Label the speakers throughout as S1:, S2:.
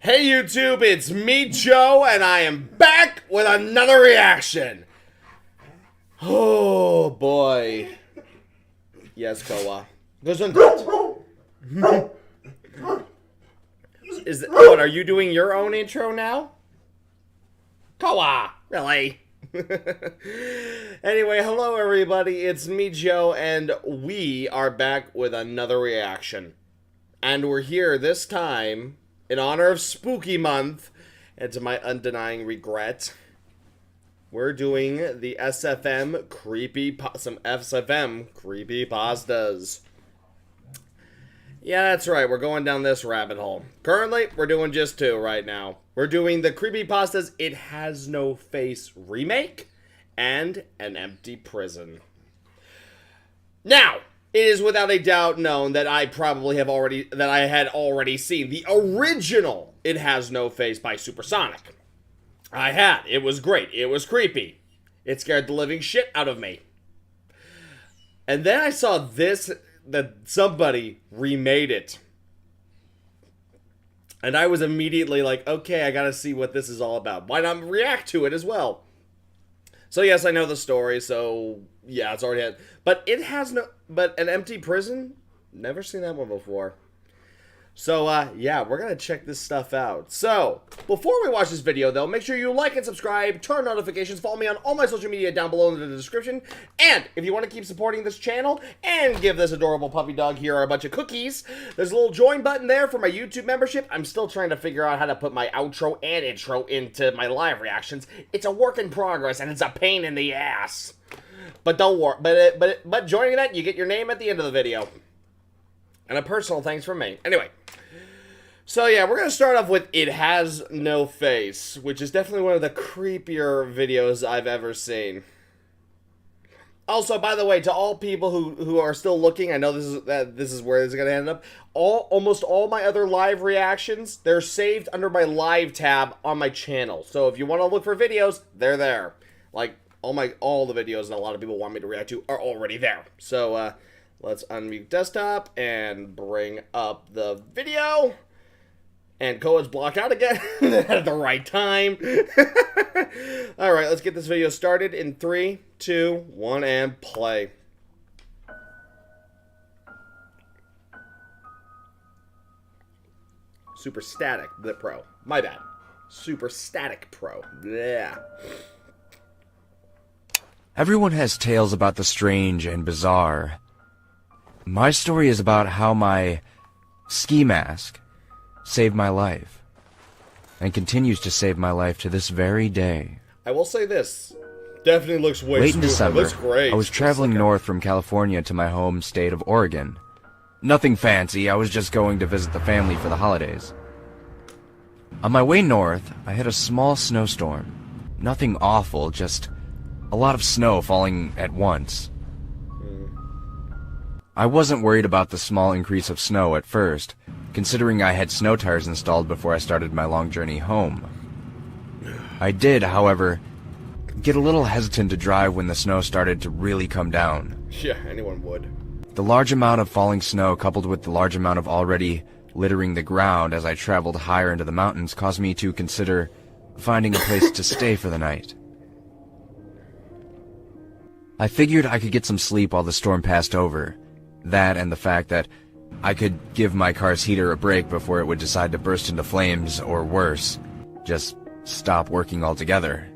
S1: Hey YouTube, it's me, Joe, and I am back with another reaction. Oh boy. Yes, Koa. What, are you doing your own intro now? Koa, really? Anyway, hello everybody, it's me, Joe, and we are back with another reaction. And we're here this time in honor of Spooky Month, and to my undenying regret, we're doing the SFM some SFM Creepypastas. Yeah, that's right, we're going down this rabbit hole. Currently, we're doing just two right now. We're doing the Creepypastas It Has No Face remake, and An Empty Prison. Now, it is without a doubt known that I had already seen the original It Has No Face by Supersonic. I had. It was great. It was creepy. It scared the living shit out of me. And then I saw this, that somebody remade it. And I was immediately like, okay, I gotta see what this is all about. Why not react to it as well? So yes, I know the story, so yeah, it's already had. But An Empty Prison? Never seen that one before. So, yeah, we're gonna check this stuff out. So, before we watch this video, though, make sure you like and subscribe, turn notifications, follow me on all my social media down below in the description. And, if you want to keep supporting this channel, and give this adorable puppy dog here a bunch of cookies, there's a little join button there for my YouTube membership. I'm still trying to figure out how to put my outro and intro into my live reactions. It's a work in progress, and it's a pain in the ass. But don't worry, but joining that, you get your name at the end of the video. And a personal thanks from me. Anyway. So yeah, we're going to start off with It Has No Face, which is definitely one of the creepier videos I've ever seen. Also, by the way, to all people who are still looking, I know this is where this is going to end up. Almost all my other live reactions, they're saved under my live tab on my channel. So if you want to look for videos, they're there. Like all the videos that a lot of people want me to react to are already there. So let's unmute desktop and bring up the video. And Koa's blocked out again at the right time. Alright, let's get this video started in 3, 2, 1, and play. Super Static Pro. My bad. Super Static Pro. Yeah.
S2: Everyone has tales about the strange and bizarre. My story is about how my ski mask saved my life, and continues to save my life to this very day.
S1: I will say this, definitely looks way
S2: Late in December,
S1: looks great.
S2: I was traveling north from California to my home state of Oregon. Nothing fancy, I was just going to visit the family for the holidays. On my way north, I hit a small snowstorm. Nothing awful, just a lot of snow falling at once. I wasn't worried about the small increase of snow at first, considering I had snow tires installed before I started my long journey home. I did, however, get a little hesitant to drive when the snow started to really come down.
S1: Yeah, anyone would.
S2: The large amount of falling snow coupled with the large amount of already littering the ground as I traveled higher into the mountains caused me to consider finding a place to stay for the night. I figured I could get some sleep while the storm passed over. That and the fact that I could give my car's heater a break before it would decide to burst into flames, or worse, just stop working altogether.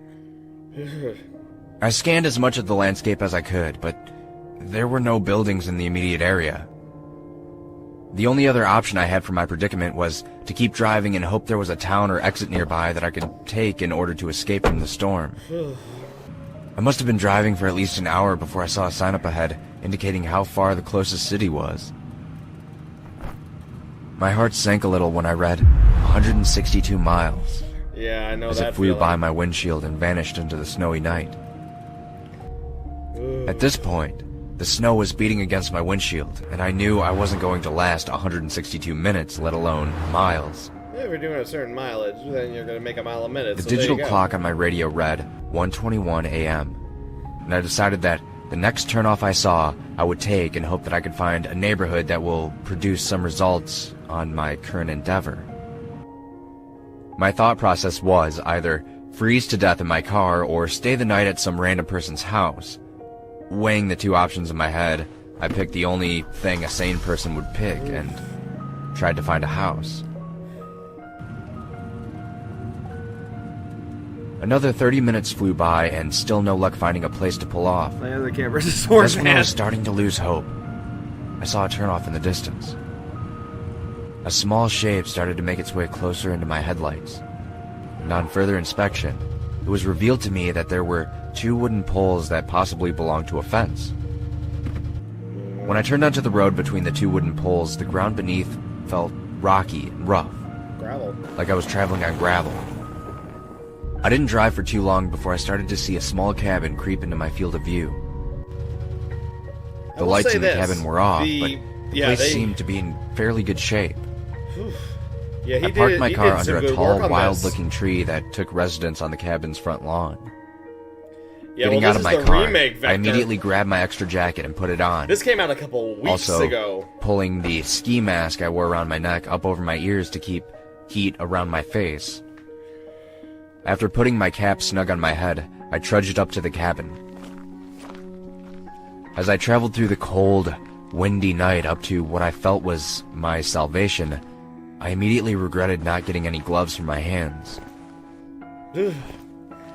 S2: I scanned as much of the landscape as I could, but there were no buildings in the immediate area. The only other option I had for my predicament was to keep driving and hope there was a town or exit nearby that I could take in order to escape from the storm. I must have been driving for at least an hour before I saw a sign up ahead indicating how far the closest city was. My heart sank a little when I read 162 miles.
S1: Yeah, I know
S2: as
S1: that
S2: it flew
S1: feeling.
S2: by my windshield and vanished into the snowy night. At this point, the snow was beating against my windshield, and I knew I wasn't going to last 162 minutes, let alone miles.
S1: Yeah, if you're doing a certain mileage, then you're going to make a mile a minute.
S2: The
S1: so there
S2: digital
S1: you go.
S2: clock on my radio read 1:21 a.m., and I decided that the next turnoff I saw, I would take and hope that I could find a neighborhood that will produce some results on my current endeavor. My thought process was either freeze to death in my car or stay the night at some random person's house. Weighing the two options in my head, I picked the only thing a sane person would pick and tried to find a house. Another 30 minutes flew by and still no luck finding a place to pull off.
S1: Man, the camera's a sword,
S2: Just when I was starting to lose hope, I saw a turnoff in the distance. A small shape started to make its way closer into my headlights. And on further inspection, it was revealed to me that there were two wooden poles that possibly belonged to a fence. When I turned onto the road between the two wooden poles, the ground beneath felt rocky and rough.
S1: Gravel.
S2: Like I was traveling on gravel. I didn't drive for too long before I started to see a small cabin creep into my field of view. The lights in the cabin were off, but the place seemed to be in fairly good shape.
S1: Yeah,
S2: I parked my car under a tall, wild-looking tree that took residence on the cabin's front lawn. Getting out of my car, I immediately grabbed my extra jacket and put it on.
S1: This came out a couple weeks ago.
S2: Pulling the ski mask I wore around my neck up over my ears to keep heat around my face. After putting my cap snug on my head, I trudged up to the cabin. As I traveled through the cold, windy night up to what I felt was my salvation, I immediately regretted not getting any gloves for my hands.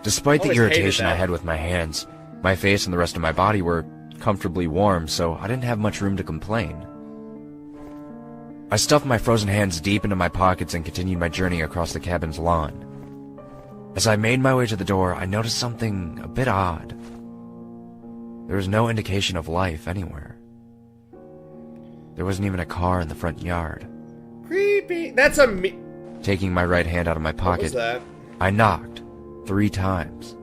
S2: Despite the irritation I had with my hands, my face and the rest of my body were comfortably warm, so I didn't have much room to complain. I stuffed my frozen hands deep into my pockets and continued my journey across the cabin's lawn. As I made my way to the door, I noticed something a bit odd. There was no indication of life anywhere. There wasn't even a car in the front yard.
S1: Creepy. That's a me.
S2: Taking my right hand out of my pocket,
S1: What was that?
S2: I knocked 3 times,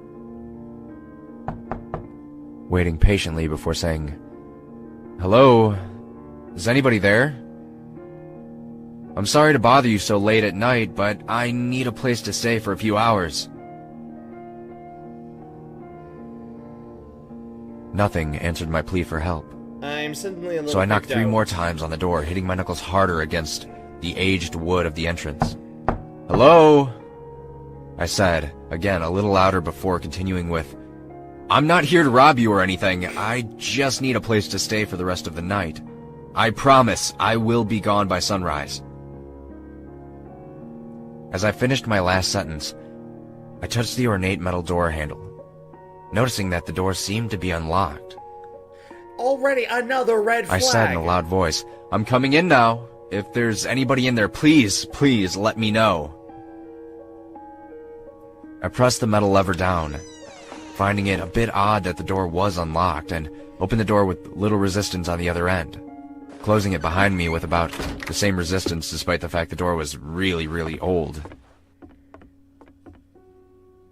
S2: waiting patiently before saying, "Hello? Is anybody there? I'm sorry to bother you so late at night, but I need a place to stay for a few hours." Nothing answered my plea for help.
S1: I'm suddenly a little
S2: So I knocked
S1: freaked
S2: 3
S1: out.
S2: more times on the door, hitting my knuckles harder against the aged wood of the entrance. "Hello?" I said, again a little louder before continuing with, "I'm not here to rob you or anything. I just need a place to stay for the rest of the night. I promise I will be gone by sunrise." As I finished my last sentence, I touched the ornate metal door handle, noticing that the door seemed to be unlocked.
S1: Already another red flag.
S2: I said in a loud voice, "I'm coming in now. If there's anybody in there, please, please let me know." I pressed the metal lever down, finding it a bit odd that the door was unlocked, and opened the door with little resistance on the other end, closing it behind me with about the same resistance despite the fact the door was really, really old.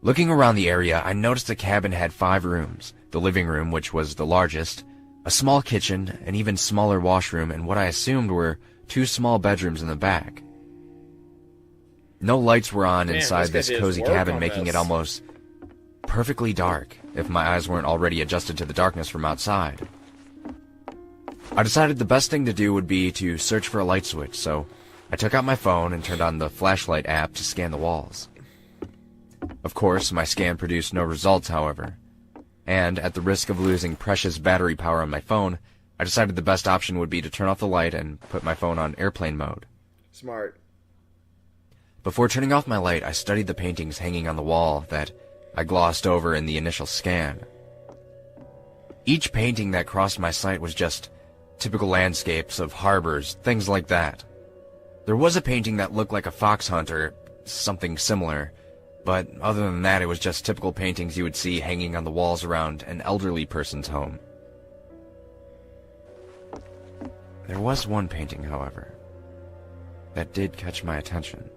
S2: Looking around the area, I noticed the cabin had 5 rooms: the living room, which was the largest, a small kitchen, an even smaller washroom, and what I assumed were 2 small bedrooms in the back. No lights were on inside this cozy cabin, making it almost perfectly dark if my eyes weren't already adjusted to the darkness from outside. I decided the best thing to do would be to search for a light switch, so I took out my phone and turned on the flashlight app to scan the walls. Of course, my scan produced no results, however, and at the risk of losing precious battery power on my phone, I decided the best option would be to turn off the light and put my phone on airplane mode.
S1: Smart.
S2: Before turning off my light, I studied the paintings hanging on the wall that I glossed over in the initial scan. Each painting that crossed my sight was just typical landscapes of harbors, things like that. There was a painting that looked like a fox hunter, something similar, but other than that, it was just typical paintings you would see hanging on the walls around an elderly person's home. There was one painting, however, that did catch my attention.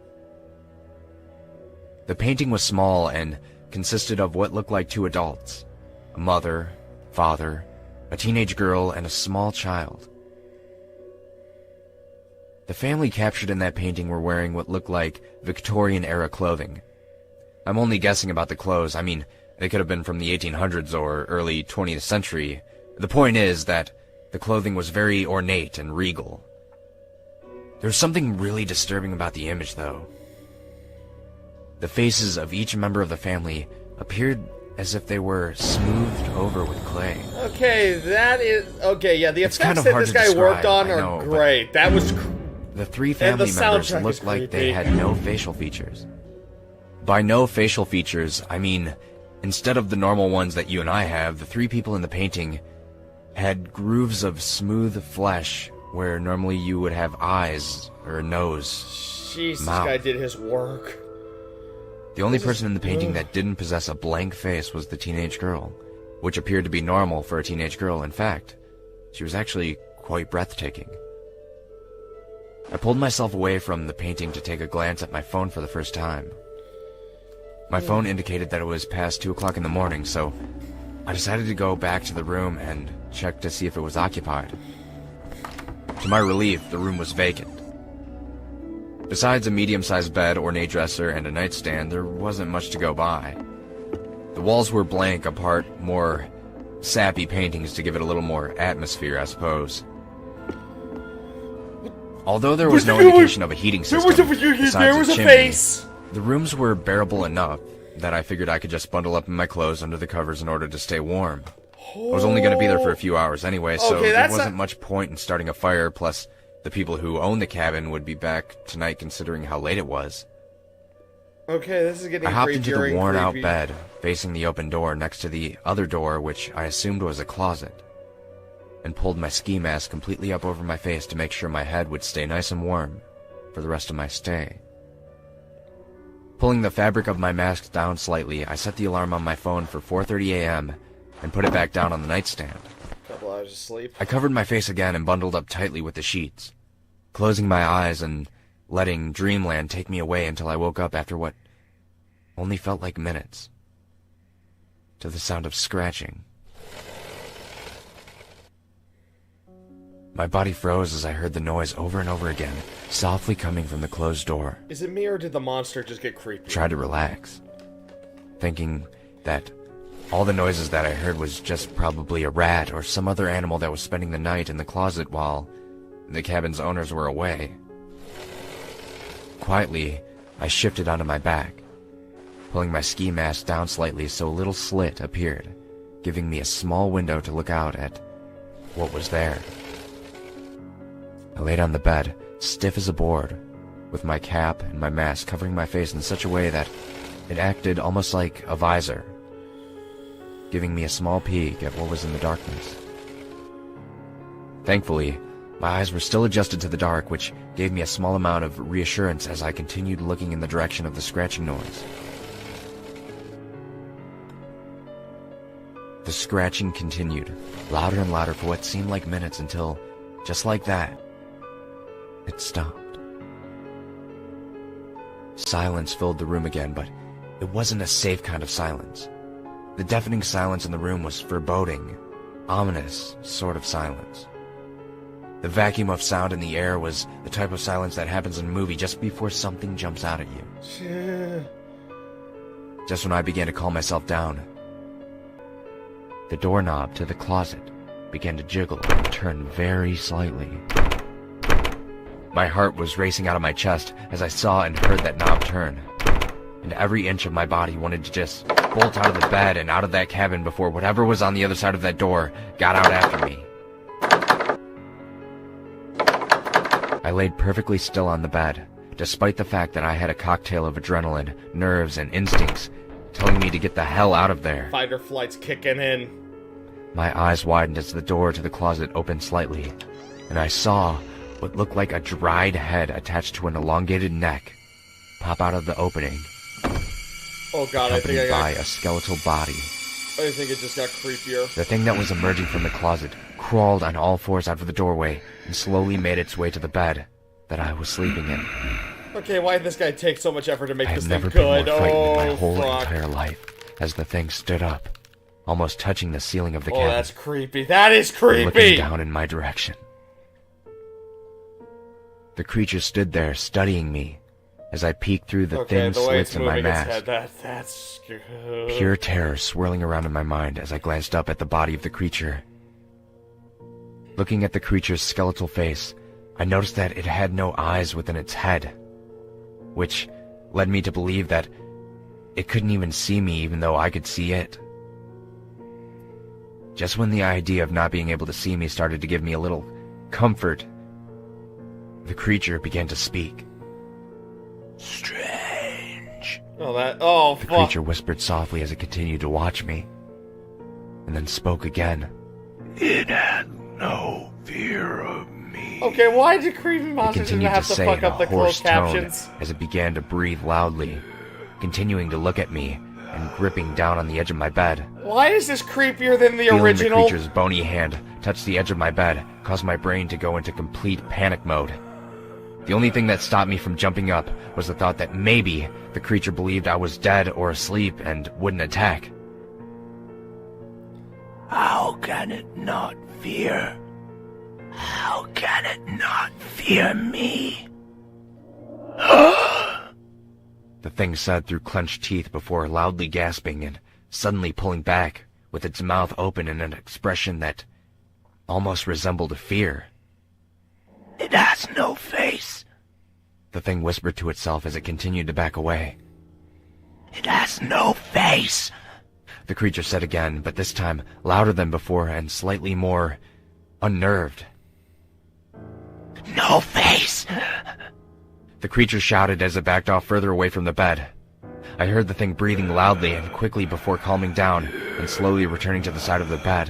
S2: The painting was small and consisted of what looked like 2 adults, a mother, father, a teenage girl, and a small child. The family captured in that painting were wearing what looked like Victorian-era clothing. I'm only guessing about the clothes. I mean, they could have been from the 1800s or early 20th century. The point is that the clothing was very ornate and regal. There was something really disturbing about the image, though. The faces of each member of the family appeared as if they were smoothed over with clay.
S1: Okay, that is... Okay, yeah, the
S2: It's
S1: effects
S2: kind of
S1: that
S2: hard
S1: this
S2: to
S1: guy worked
S2: describe,
S1: on
S2: I
S1: are
S2: know, but
S1: great. That was...
S2: The three
S1: the
S2: family members
S1: soundtrack is
S2: looked like they
S1: creepy.
S2: had no facial features. By no facial features, I mean, instead of the normal ones that you and I have, the three people in the painting had grooves of smooth flesh where normally you would have eyes or a nose.
S1: Jeez, this
S2: mouth.
S1: guy did his work.
S2: The only person in the painting that didn't possess a blank face was the teenage girl, which appeared to be normal for a teenage girl. In fact, she was actually quite breathtaking. I pulled myself away from the painting to take a glance at my phone for the first time. My phone indicated that it was past 2 o'clock in the morning, so I decided to go back to the room and check to see if it was occupied. To my relief, the room was vacant. Besides a medium-sized bed, ornate dresser, and a nightstand, there wasn't much to go by. The walls were blank, apart more sappy paintings to give it a little more atmosphere, I suppose. Although there was no indication of a heating system,
S1: There was a face!
S2: The rooms were bearable enough that I figured I could just bundle up in my clothes under the covers in order to stay warm. I was only going to be there for a few hours anyway, so
S1: Okay,
S2: there wasn't much point in starting a fire, plus the people who owned the cabin would be back tonight considering how late it was.
S1: Okay, this is getting
S2: I hopped into
S1: creepier
S2: the
S1: and
S2: worn-out
S1: creepy.
S2: bed, facing the open door next to the other door, which I assumed was a closet, and pulled my ski mask completely up over my face to make sure my head would stay nice and warm for the rest of my stay. Pulling the fabric of my mask down slightly, I set the alarm on my phone for 4:30 a.m. and put it back down on the nightstand.
S1: Couple hours of sleep.
S2: I covered my face again and bundled up tightly with the sheets, closing my eyes and letting dreamland take me away until I woke up after what only felt like minutes, to the sound of scratching. My body froze as I heard the noise over and over again, softly coming from the closed door.
S1: Is it me or did the monster just get creepy?
S2: Tried to relax, thinking that all the noises that I heard was just probably a rat or some other animal that was spending the night in the closet while the cabin's owners were away. Quietly, I shifted onto my back, pulling my ski mask down slightly so a little slit appeared, giving me a small window to look out at what was there. I laid on the bed, stiff as a board, with my cap and my mask covering my face in such a way that it acted almost like a visor, giving me a small peek at what was in the darkness. Thankfully, my eyes were still adjusted to the dark, which gave me a small amount of reassurance as I continued looking in the direction of the scratching noise. The scratching continued, louder and louder for what seemed like minutes until, just like that, it stopped. Silence filled the room again, but it wasn't a safe kind of silence. The deafening silence in the room was foreboding, ominous sort of silence. The vacuum of sound in the air was the type of silence that happens in a movie just before something jumps out at you. Just when I began to calm myself down, the doorknob to the closet began to jiggle and turn very slightly. My heart was racing out of my chest as I saw and heard that knob turn, and every inch of my body wanted to just bolt out of the bed and out of that cabin before whatever was on the other side of that door got out after me. I laid perfectly still on the bed, despite the fact that I had a cocktail of adrenaline, nerves, and instincts telling me to get the hell out of there.
S1: Fight or flight's kicking in.
S2: My eyes widened as the door to the closet opened slightly, and I saw what looked like a dried head attached to an elongated neck pop out of the opening,
S1: Oh god, I think
S2: accompanied by
S1: I
S2: a skeletal body.
S1: think it just got creepier.
S2: The thing that was emerging from the closet crawled on all fours out of the doorway and slowly made its way to the bed that I was sleeping in.
S1: Okay, why did this guy take so much effort to make
S2: I
S1: this
S2: have
S1: thing
S2: never been more
S1: good?
S2: frightened in my
S1: Oh,
S2: whole
S1: fuck.
S2: entire life as the thing stood up, almost touching the ceiling of the
S1: Oh,
S2: cabin,
S1: that's creepy. That is
S2: and looking
S1: creepy!
S2: down in my direction. The creature stood there studying me as I peeked through the
S1: Okay,
S2: thin
S1: the way it's
S2: slits in my
S1: moving its
S2: mask.
S1: head, that's...
S2: Pure terror swirling around in my mind as I glanced up at the body of the creature. Looking at the creature's skeletal face, I noticed that it had no eyes within its head, which led me to believe that It couldn't even see me even though I could see it. Just when the idea of not being able to see me started to give me a little comfort, the creature began to speak. Strange.
S1: Oh,
S2: The
S1: fuck.
S2: creature whispered softly as it continued to watch me, and then spoke again. It had no fear of me.
S1: Okay, why did
S2: It
S1: Creepypastas
S2: continued
S1: have
S2: to
S1: to
S2: say
S1: fuck
S2: in a
S1: up the
S2: hoarse
S1: closed
S2: tone
S1: captions?
S2: as it began to breathe loudly, continuing to look at me and gripping down on the edge of my bed.
S1: Why is this creepier than the
S2: Feeling
S1: original?
S2: the creature's bony hand touch the edge of my bed caused my brain to go into complete panic mode. The only thing that stopped me from jumping up was the thought that maybe the creature believed I was dead or asleep and wouldn't attack. How can it not fear? How can it not fear me? The thing said through clenched teeth before loudly gasping and suddenly pulling back, with its mouth open in an expression that almost resembled fear. It has no face, the thing whispered to itself as it continued to back away. It has no face, the creature said again, but this time louder than before and slightly more unnerved. No face! The creature shouted as it backed off further away from the bed. I heard the thing breathing loudly and quickly before calming down and slowly returning to the side of the bed.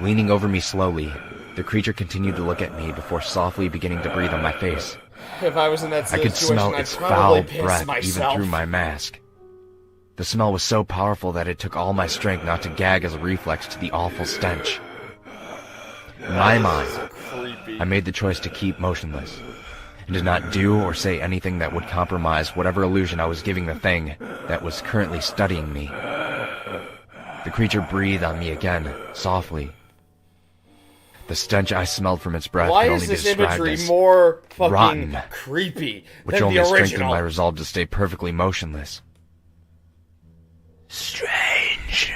S2: Leaning over me slowly, the creature continued to look at me before softly beginning to breathe on my face.
S1: If I was in that
S2: I
S1: situation,
S2: could smell
S1: I'd
S2: its
S1: probably
S2: foul
S1: piss
S2: breath
S1: myself.
S2: even through my mask. The smell was so powerful that it took all my strength not to gag as a reflex to the awful stench. In my mind,
S1: Creepy.
S2: I made the choice to keep motionless, and did not do or say anything that would compromise whatever illusion I was giving the thing that was currently studying me. The creature breathed on me again, softly. The stench I smelled from its breath
S1: Why
S2: could
S1: is
S2: only be
S1: this
S2: described
S1: imagery
S2: as
S1: more fucking
S2: rotten,
S1: creepy
S2: which
S1: than
S2: only
S1: the
S2: strengthened
S1: original?
S2: my resolve to stay perfectly motionless. Strange,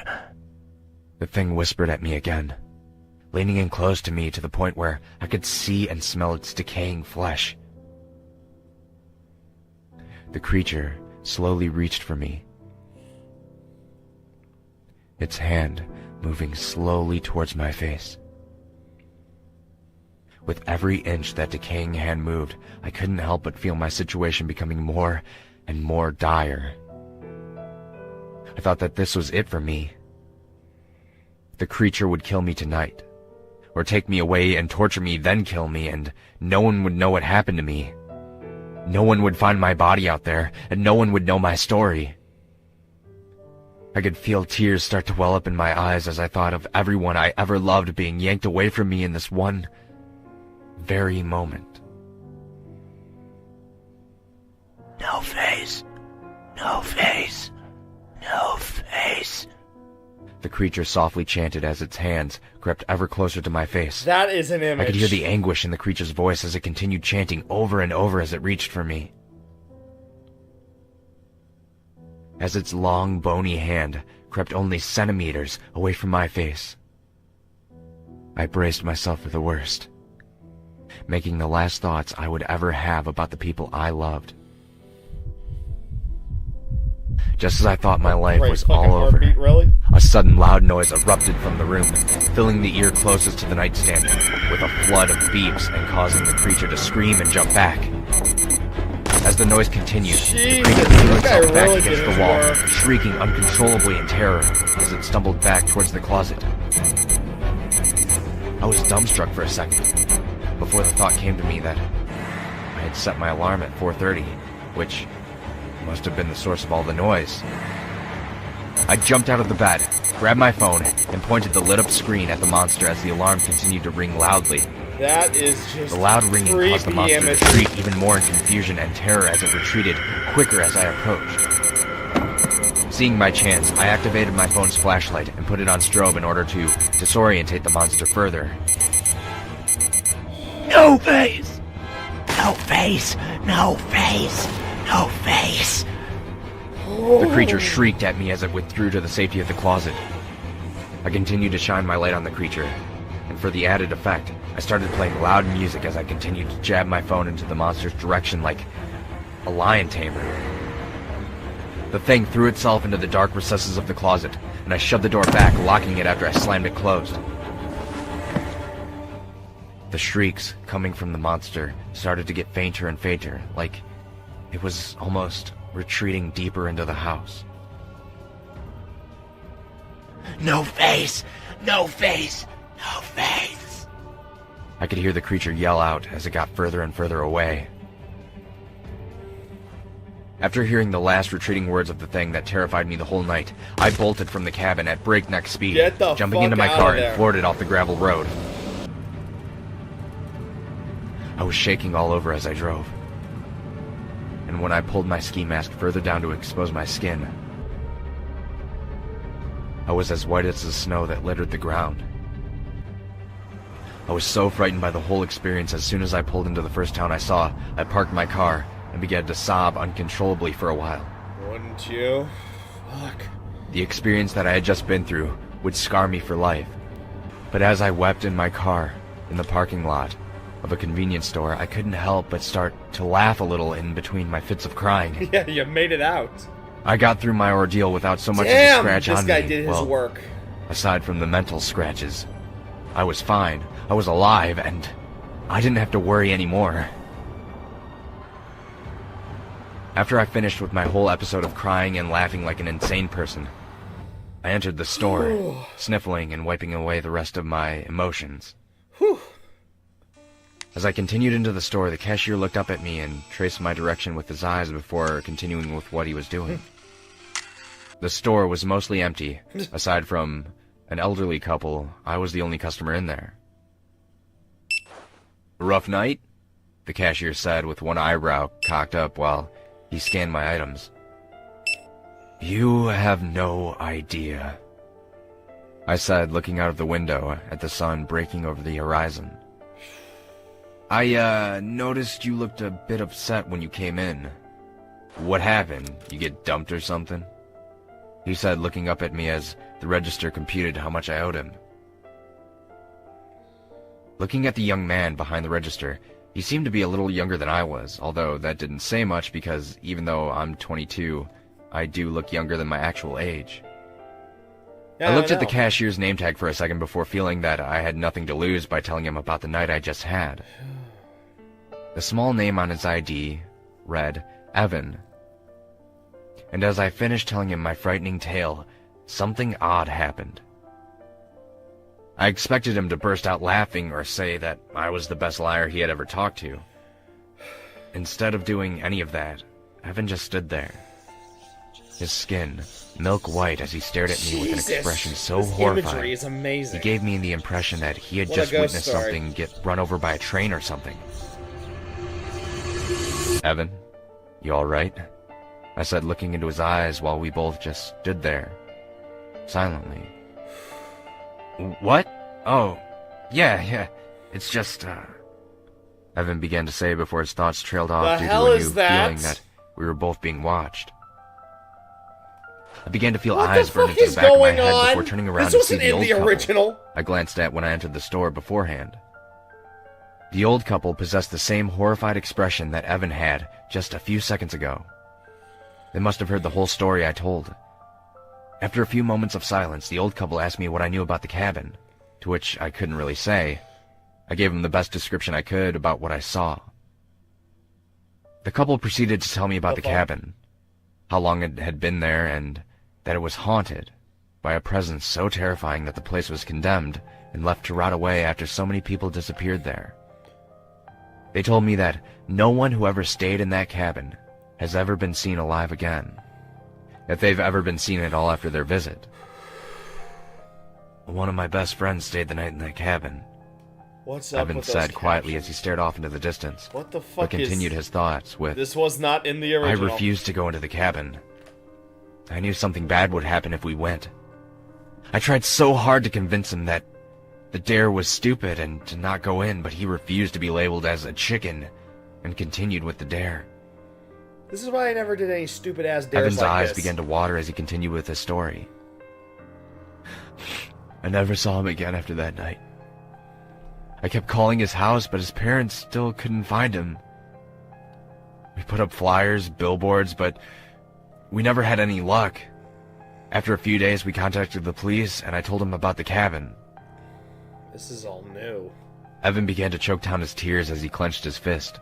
S2: the thing whispered at me again, leaning in close to me to the point where I could see and smell its decaying flesh. The creature slowly reached for me, its hand moving slowly towards my face. With every inch that decaying hand moved, I couldn't help but feel my situation becoming more and more dire. I thought that this was it for me. The creature would kill me tonight, or take me away and torture me, then kill me, and no one would know what happened to me. No one would find my body out there, and no one would know my story. I could feel tears start to well up in my eyes as I thought of everyone I ever loved being yanked away from me in this one very moment. No face, no face, no face, the creature softly chanted as its hands crept ever closer to my face.
S1: That is an image.
S2: I could hear the anguish in the creature's voice as it continued chanting over and over as it reached for me. As its long, bony hand crept only centimeters away from my face, I braced myself for the worst, making the last thoughts I would ever have about the people I loved. Just as I thought my life was all over,
S1: really?
S2: a sudden loud noise erupted from the room, filling the ear closest to the nightstand with a flood of beeps and causing the creature to scream and jump back. As the noise continued, the creature threw itself back against the wall, shrieking uncontrollably in terror as it stumbled back towards the closet. I was dumbstruck for a second, before the thought came to me that I had set my alarm at 4:30, which must have been the source of all the noise. I jumped out of the bed, grabbed my phone, and pointed the lit-up screen at the monster as the alarm continued to ring loudly.
S1: That is just
S2: The loud ringing caused the
S1: creepy
S2: monster
S1: image.
S2: to shriek even more in confusion and terror as it retreated quicker as I approached. Seeing my chance, I activated my phone's flashlight and put it on strobe in order to disorientate the monster further. No face! No face! No face! No face! The creature shrieked at me as it withdrew to the safety of the closet. I continued to shine my light on the creature, and and for the added effect, I started playing loud music as I continued to jab my phone into the monster's direction like a lion tamer. The thing threw itself into the dark recesses of the closet, and I shoved the door back, locking it after I slammed it closed. The shrieks coming from the monster started to get fainter and fainter, like it was almost retreating deeper into the house. No face! No face! No face! I could hear the creature yell out as it got further and further away. After hearing the last retreating words of the thing that terrified me the whole night, I bolted from the cabin at breakneck speed, jumping into my car and floored it off the gravel road. I was shaking all over as I drove, and when I pulled my ski mask further down to expose my skin, I was as white as the snow that littered the ground. I was so frightened by the whole experience. As soon as I pulled into the first town I saw, I parked my car and began to sob uncontrollably for a while.
S1: Wouldn't you? Fuck.
S2: The experience that I had just been through would scar me for life. But as I wept in my car, in the parking lot of a convenience store, I couldn't help but start to laugh a little in between my fits of crying.
S1: Yeah, you made it out.
S2: I got through my ordeal without so much as a scratch on me.
S1: This guy did his work.
S2: Aside from the mental scratches, I was fine. I was alive, and I didn't have to worry anymore. After I finished with my whole episode of crying and laughing like an insane person, I entered the store, sniffling and wiping away the rest of my emotions.
S1: Whew.
S2: As I continued into the store, the cashier looked up at me and traced my direction with his eyes before continuing with what he was doing. The store was mostly empty. Aside from an elderly couple, I was the only customer in there. "A rough night?" the cashier said with one eyebrow cocked up while he scanned my items. "You have no idea," I said, looking out of the window at the sun breaking over the horizon. "I noticed you looked a bit upset when you came in. What happened? You get dumped or something?" he said, looking up at me as the register computed how much I owed him. Looking at the young man behind the register, he seemed to be a little younger than I was, although that didn't say much because even though I'm 22, I do look younger than my actual age.
S1: Yeah,
S2: I looked at the cashier's name tag for a second before feeling that I had nothing to lose by telling him about the night I just had. The small name on his ID read Evan. And as I finished telling him my frightening tale, something odd happened. I expected him to burst out laughing or say that I was the best liar he had ever talked to. Instead of doing any of that, Evan just stood there. His skin, milk white, as he stared at me with an expression so horrified.
S1: Imagery is amazing.
S2: He gave me the impression that he had just witnessed something get run over by a train or something. "Evan, you alright?" I said, looking into his eyes while we both just stood there, silently. "What? Oh, yeah, it's just, Evan began to say before his thoughts trailed off due to a new feeling that we were both being watched. I began to feel eyes burn into the back of my head before turning around to see the old couple I glanced at when I entered the store beforehand. The old couple possessed the same horrified expression that Evan had just a few seconds ago. They must have heard the whole story I told. After a few moments of silence, the old couple asked me what I knew about the cabin, to which I couldn't really say. I gave them the best description I could about what I saw. The couple proceeded to tell me about the cabin, how long it had been there, and that it was haunted by a presence so terrifying that the place was condemned and left to rot away after so many people disappeared there. They told me that no one who ever stayed in that cabin has ever been seen alive again, if they've ever been seen at all after their visit. "One of my best friends stayed the night in that cabin,"
S1: What's up
S2: Evan
S1: with
S2: said
S1: those
S2: quietly as he stared off into the distance.
S1: What the fuck
S2: but continued his thoughts with,
S1: This was not in the
S2: "I
S1: original.
S2: refused to go into the cabin. I knew something bad would happen if we went. I tried so hard to convince him that the dare was stupid and to not go in, but he refused to be labeled as a chicken and continued with the dare."
S1: This is why I never did any stupid-ass dares
S2: Evan's
S1: like
S2: eyes
S1: this.
S2: began to water as he continued with his story. "I never saw him again after that night. I kept calling his house, but his parents still couldn't find him. We put up flyers, billboards, but we never had any luck. After a few days, we contacted the police, and I told them about the cabin.
S1: This is all new.
S2: Evan began to choke down his tears as he clenched his fist.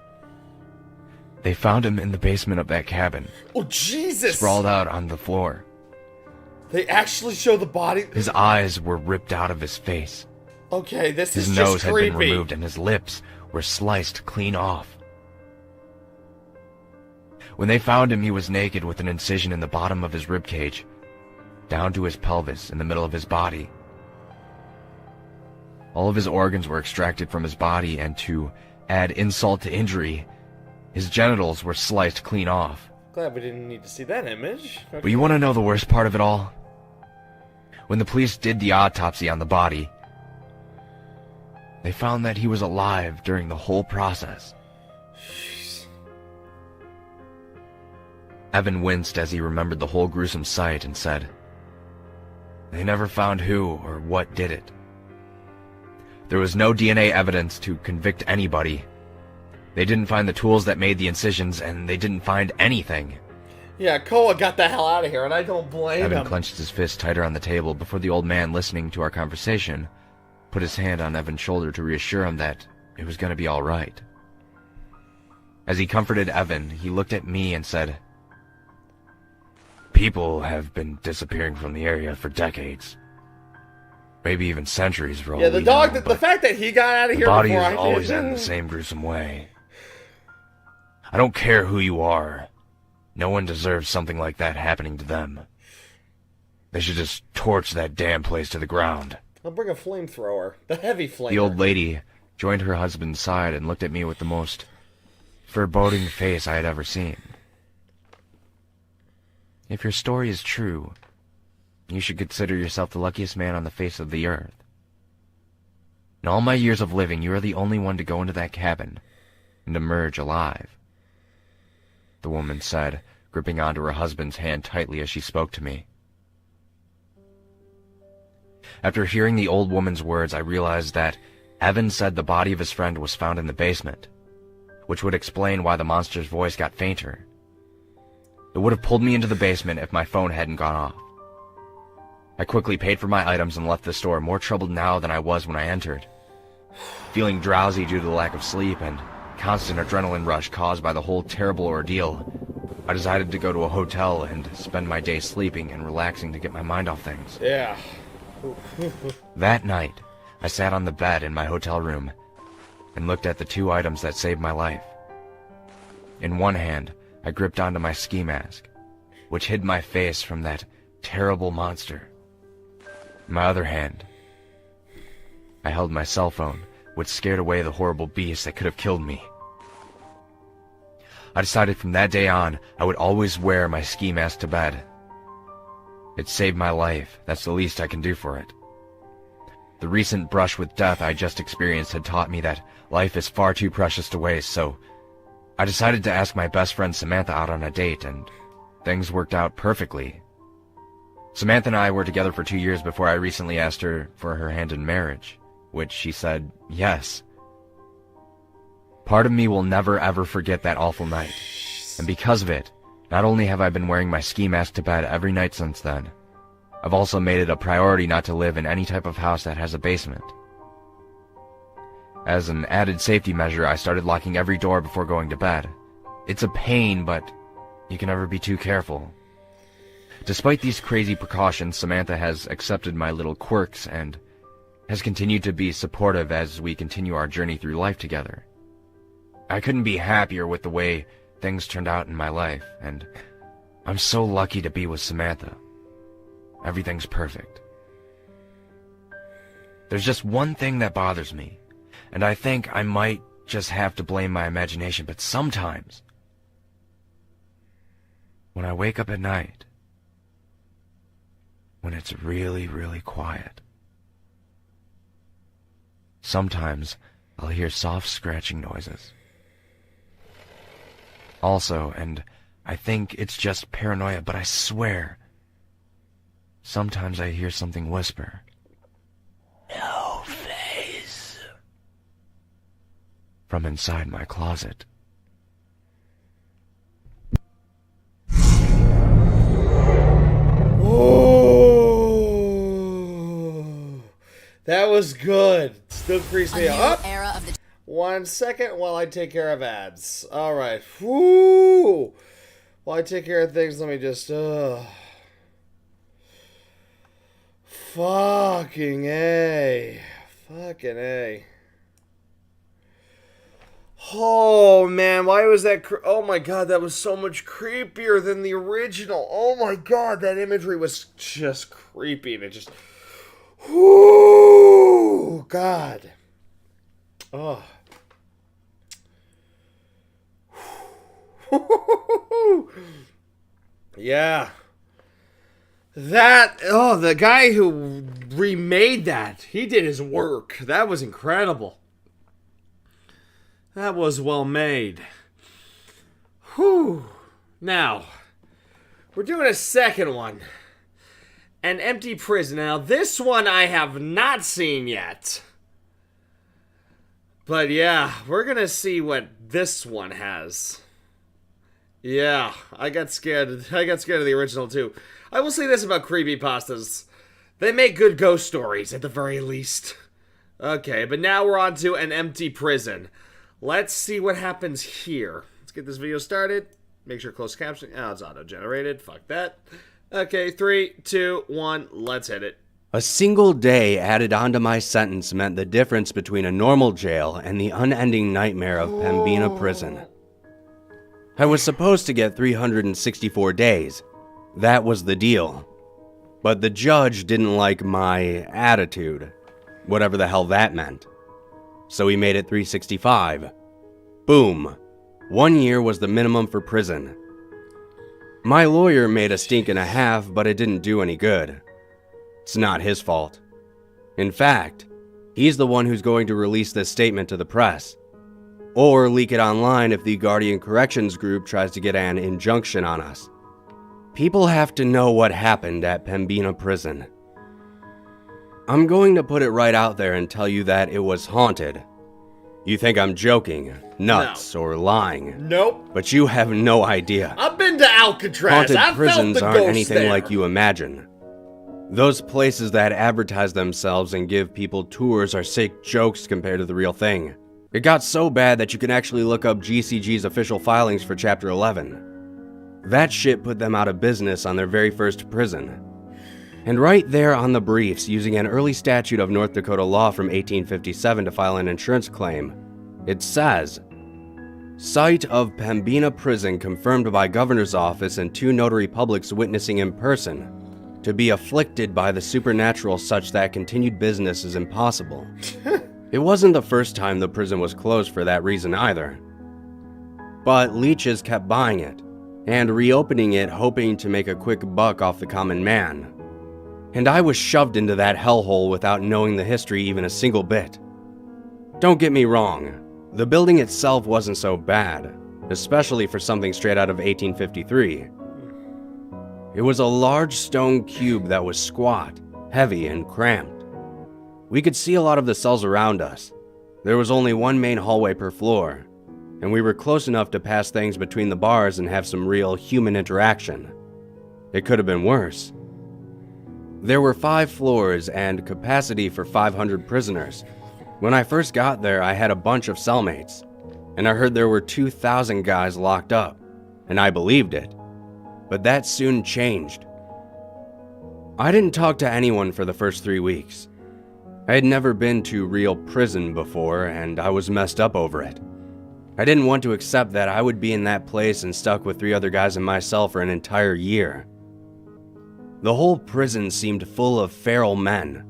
S2: They found him in the basement of that cabin.
S1: Oh, Jesus!
S2: Sprawled out on the floor.
S1: They actually show the body?
S2: His eyes were ripped out of his face.
S1: Okay, this
S2: His
S1: is
S2: nose
S1: just
S2: had
S1: creepy.
S2: been removed, and his lips were sliced clean off. When they found him, he was naked with an incision in the bottom of his ribcage, down to his pelvis in the middle of his body. All of his organs were extracted from his body, and to add insult to injury, his genitals were sliced clean off.
S1: Glad we didn't need to see that image. Okay.
S2: But you want to know the worst part of it all? When the police did the autopsy on the body, they found that he was alive during the whole process.
S1: Jeez.
S2: Evan winced as he remembered the whole gruesome sight and said, "They never found who or what did it. There was no DNA evidence to convict anybody. They didn't find the tools that made the incisions, and they didn't find anything."
S1: Yeah, Koa got the hell out of here, and I don't blame
S2: Evan
S1: him.
S2: clenched his fist tighter on the table before the old man, listening to our conversation, put his hand on Evan's shoulder to reassure him that it was going to be all right. As he comforted Evan, he looked at me and said, "People have been disappearing from the area for decades. Maybe even centuries for all
S1: Yeah, the
S2: we
S1: dog,
S2: know,
S1: the
S2: but
S1: fact that he got out of
S2: the
S1: here
S2: body
S1: before
S2: has
S1: I
S2: always
S1: did.
S2: ended the same gruesome way. I don't care who you are. No one deserves something like that happening to them. They should just torch that damn place to the ground."
S1: I'll bring a flamethrower. The heavy flamer.
S2: The old lady joined her husband's side and looked at me with the most foreboding face I had ever seen. "If your story is true, you should consider yourself the luckiest man on the face of the earth. In all my years of living, you are the only one to go into that cabin and emerge alive," the woman said, gripping onto her husband's hand tightly as she spoke to me. After hearing the old woman's words, I realized that Evan said the body of his friend was found in the basement, which would explain why the monster's voice got fainter. It would have pulled me into the basement if my phone hadn't gone off. I quickly paid for my items and left the store, more troubled now than I was when I entered. Feeling drowsy due to the lack of sleep and constant adrenaline rush caused by the whole terrible ordeal, I decided to go to a hotel and spend my day sleeping and relaxing to get my mind off things.
S1: Yeah.
S2: That night, I sat on the bed in my hotel room and looked at the two items that saved my life. In one hand, I gripped onto my ski mask, which hid my face from that terrible monster. In my other hand, I held my cell phone, which scared away the horrible beast that could have killed me. I decided from that day on, I would always wear my ski mask to bed. It saved my life. That's the least I can do for it. The recent brush with death I just experienced had taught me that life is far too precious to waste, so I decided to ask my best friend Samantha out on a date, and things worked out perfectly. Samantha and I were together for 2 years before I recently asked her for her hand in marriage, which she said yes. Part of me will never ever forget that awful night, and because of it, not only have I been wearing my ski mask to bed every night since then, I've also made it a priority not to live in any type of house that has a basement. As an added safety measure, I started locking every door before going to bed. It's a pain, but you can never be too careful. Despite these crazy precautions, Samantha has accepted my little quirks and has continued to be supportive as we continue our journey through life together. I couldn't be happier with the way things turned out in my life, and I'm so lucky to be with Samantha. Everything's perfect. There's just one thing that bothers me, and I think I might just have to blame my imagination, but sometimes, when I wake up at night, when it's really, really quiet, sometimes I'll hear soft scratching noises. Also, and I think it's just paranoia, but I swear, sometimes I hear something whisper, "No face." from inside my closet.
S1: Oh, that was good. Still creeps me up. One second while I take care of ads. All right. Woo. While I take care of things, let me just. Fucking A. Fucking A. Oh, man. Why was that... Oh, my God. That was so much creepier than the original. Oh, my God. That imagery was just creepy. And it just... Whoo! God. Oh. Yeah. That... Oh, the guy who remade that. He did his work. That was incredible. That was well made. Whew. Now, we're doing a second one. An empty prison. Now, this one I have not seen yet. But yeah, we're gonna see what this one has. Yeah, I got scared. I got scared of the original too. I will say this about Creepypastas. They make good ghost stories, at the very least. Okay, but now we're on to an empty prison. Let's see what happens here. Let's get this video started. Make sure closed caption. Oh, it's auto-generated. Fuck that. Okay, 3, 2, 1. Let's hit it.
S3: A single day added onto my sentence meant the difference between a normal jail and the unending nightmare of Pembina Prison. I was supposed to get 364 days. That was the deal. But the judge didn't like my attitude, whatever the hell that meant. So he made it 365. Boom. 1 year was the minimum for prison. My lawyer made a stink and a half, but it didn't do any good. It's not his fault. In fact, he's the one who's going to release this statement to the press. Or leak it online if the Guardian Corrections group tries to get an injunction on us. People have to know what happened at Pembina Prison. I'm going to put it right out there and tell you that it was haunted. You think I'm joking, nuts, or lying.
S1: Nope.
S3: But you have no idea.
S1: I've been to Alcatraz.
S3: Haunted
S1: I've
S3: prisons
S1: felt the
S3: aren't anything
S1: there.
S3: like you imagine. Those places that advertise themselves and give people tours are sick jokes compared to the real thing. It got so bad that you can actually look up GCG's official filings for Chapter 11. That shit put them out of business on their very first prison. And right there on the briefs, using an early statute of North Dakota law from 1857 to file an insurance claim, it says, "Site of Pembina Prison confirmed by Governor's Office and 2 notary publics witnessing in person, to be afflicted by the supernatural such that continued business is impossible." It wasn't the first time the prison was closed for that reason either. But leeches kept buying it, and reopening it hoping to make a quick buck off the common man. And I was shoved into that hellhole without knowing the history even a single bit. Don't get me wrong, the building itself wasn't so bad, especially for something straight out of 1853. It was a large stone cube that was squat, heavy, and cramped. We could see a lot of the cells around us. There was only one main hallway per floor, and we were close enough to pass things between the bars and have some real human interaction. It could have been worse. There were 5 floors and capacity for 500 prisoners. When I first got there, I had a bunch of cellmates, and I heard there were 2,000 guys locked up, and I believed it. But that soon changed. I didn't talk to anyone for the first 3 weeks. I had never been to real prison before, and I was messed up over it. I didn't want to accept that I would be in that place and stuck with 3 other guys in my cell for an entire year. The whole prison seemed full of feral men.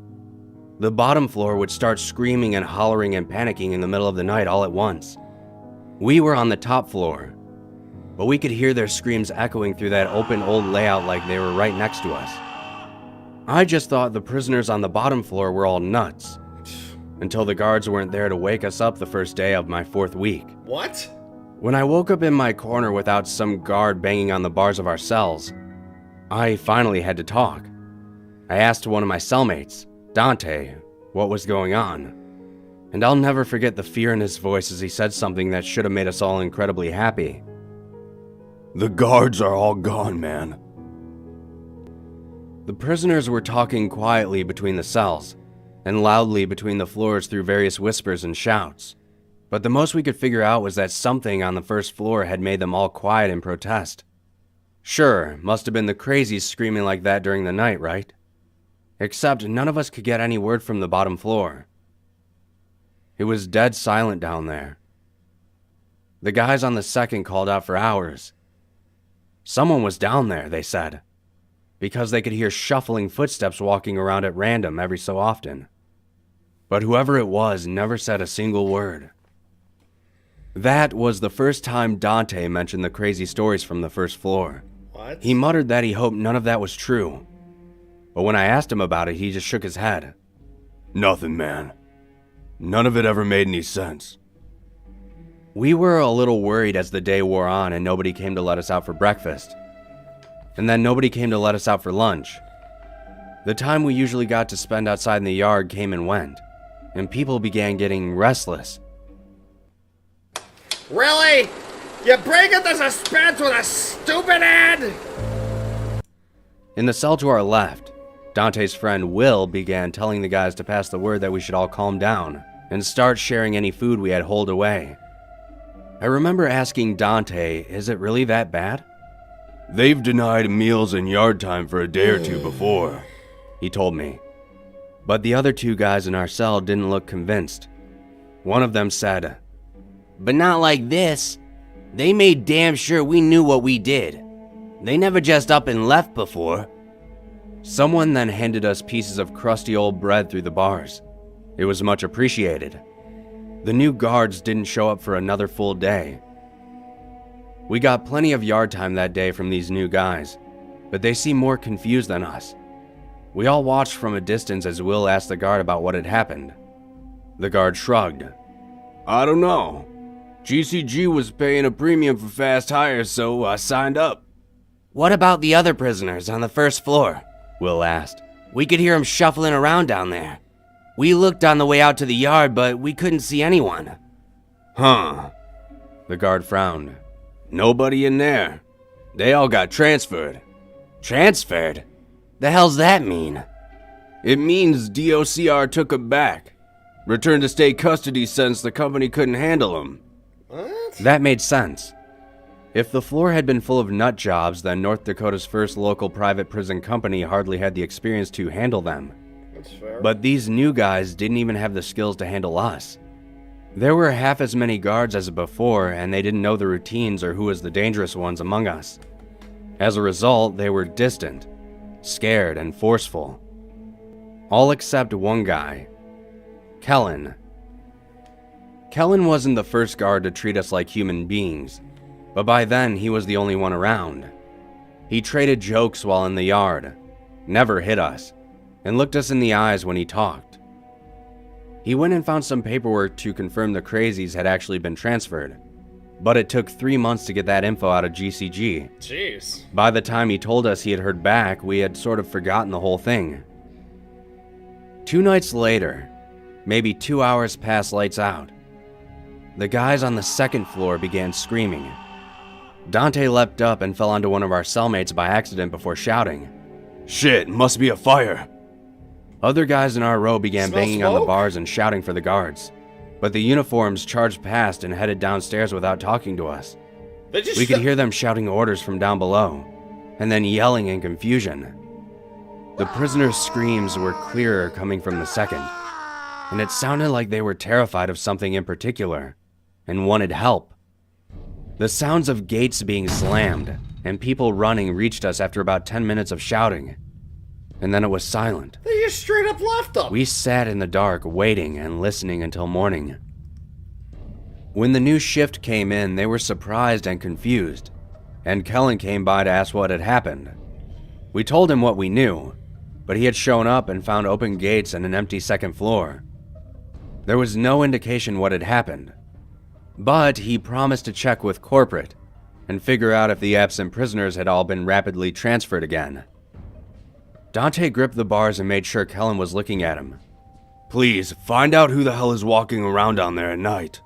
S3: The bottom floor would start screaming and hollering and panicking in the middle of the night all at once. We were on the top floor, but we could hear their screams echoing through that open old layout like they were right next to us. I just thought the prisoners on the bottom floor were all nuts, until the guards weren't there to wake us up the first day of my 4th week.
S1: What?
S3: When I woke up in my corner without some guard banging on the bars of our cells, I finally had to talk. I asked one of my cellmates, Dante, what was going on. And I'll never forget the fear in his voice as he said something that should have made us all incredibly happy.
S4: The guards are all gone, man.
S3: The prisoners were talking quietly between the cells, and loudly between the floors through various whispers and shouts. But the most we could figure out was that something on the first floor had made them all quiet in protest. Sure, must have been the crazies screaming like that during the night, right? Except none of us could get any word from the bottom floor. It was dead silent down there. The guys on the second called out for hours. Someone was down there, they said, because they could hear shuffling footsteps walking around at random every so often. But whoever it was never said a single word. That was the first time Dante mentioned the crazy stories from the first floor.
S1: What?
S3: He muttered that he hoped none of that was true. But when I asked him about it, he just shook his head.
S4: Nothing, man. None of it ever made any sense.
S3: We were a little worried as the day wore on and nobody came to let us out for breakfast. And then nobody came to let us out for lunch. The time we usually got to spend outside in the yard came and went, and people began getting restless.
S1: Really? You breaking the suspense with a stupid ad?
S3: In the cell to our left, Dante's friend Will began telling the guys to pass the word that we should all calm down and start sharing any food we had holed away. I remember asking Dante, is it really that bad?
S4: They've denied meals and yard time for a day or two before,
S3: he told me. But the other two guys in our cell didn't look convinced. One of them said,
S5: "But not like this. They made damn sure we knew what we did. They never just up and left before."
S3: Someone then handed us pieces of crusty old bread through the bars. It was much appreciated. The new guards didn't show up for another full day. We got plenty of yard time that day from these new guys, but they seemed more confused than us. We all watched from a distance as Will asked the guard about what had happened. The guard shrugged.
S4: I don't know. GCG was paying a premium for fast hires, so I signed up.
S5: "What about the other prisoners on the first floor?"
S3: Will asked.
S5: "We could hear them shuffling around down there. We looked on the way out to the yard, but we couldn't see anyone."
S4: Huh.
S3: The guard frowned.
S4: Nobody in there. They all got transferred.
S5: "Transferred? The hell's that mean?"
S4: It means DOCR took them back. Returned to state custody since the company couldn't handle them.
S1: What?
S3: That made sense. If the floor had been full of nut jobs, then North Dakota's first local private prison company hardly had the experience to handle them.
S1: That's fair.
S3: But these new guys didn't even have the skills to handle us. There were half as many guards as before, and they didn't know the routines or who was the dangerous ones among us. As a result, they were distant, scared, and forceful. All except one guy, Kellen. Kellen wasn't the first guard to treat us like human beings, but by then he was the only one around. He traded jokes while in the yard, never hit us, and looked us in the eyes when he talked. He went and found some paperwork to confirm the crazies had actually been transferred, but it took 3 months to get that info out of GCG.
S1: Jeez.
S3: By the time he told us he had heard back, we had sort of forgotten the whole thing. 2 nights later, maybe 2 hours past lights out, the guys on the second floor began screaming. Dante leapt up and fell onto one of our cellmates by accident before shouting,
S4: Shit, must be a fire.
S3: Other guys in our row began
S1: Smell
S3: banging on the
S1: smoke?
S3: bars and shouting for the guards, but the uniforms charged past and headed downstairs without talking to us.
S1: They just
S3: We could hear them shouting orders from down below, and then yelling in confusion. The prisoners' screams were clearer coming from the second, and it sounded like they were terrified of something in particular, and wanted help. The sounds of gates being slammed and people running reached us after about 10 minutes of shouting, and then it was silent.
S1: They just straight up left them.
S3: We sat in the dark, waiting and listening until morning. When the new shift came in, they were surprised and confused, and Kellen came by to ask what had happened. We told him what we knew, but he had shown up and found open gates and an empty second floor. There was no indication what had happened, but he promised to check with corporate and figure out if the absent prisoners had all been rapidly transferred again. Dante gripped the bars and made sure Kellen was looking at him.
S4: Please, find out who the hell is walking around down there at night.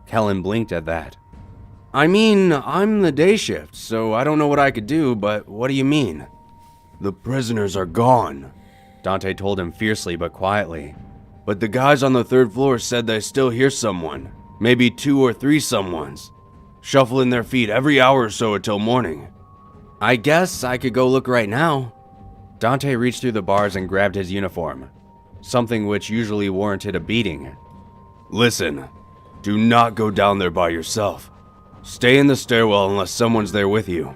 S3: Kellen blinked at that. I mean, I'm the day shift, so I don't know what I could do, but what do you mean?
S4: The prisoners are gone,
S3: Dante told him fiercely but quietly.
S4: but the guys on the 3rd floor said they still hear someone, maybe 2 or 3 someones, shuffling their feet every hour or so until morning.
S3: I guess I could go look right now. Dante reached through the bars and grabbed his uniform, something which usually warranted a beating.
S4: Listen, do not go down there by yourself. Stay in the stairwell unless someone's there with you.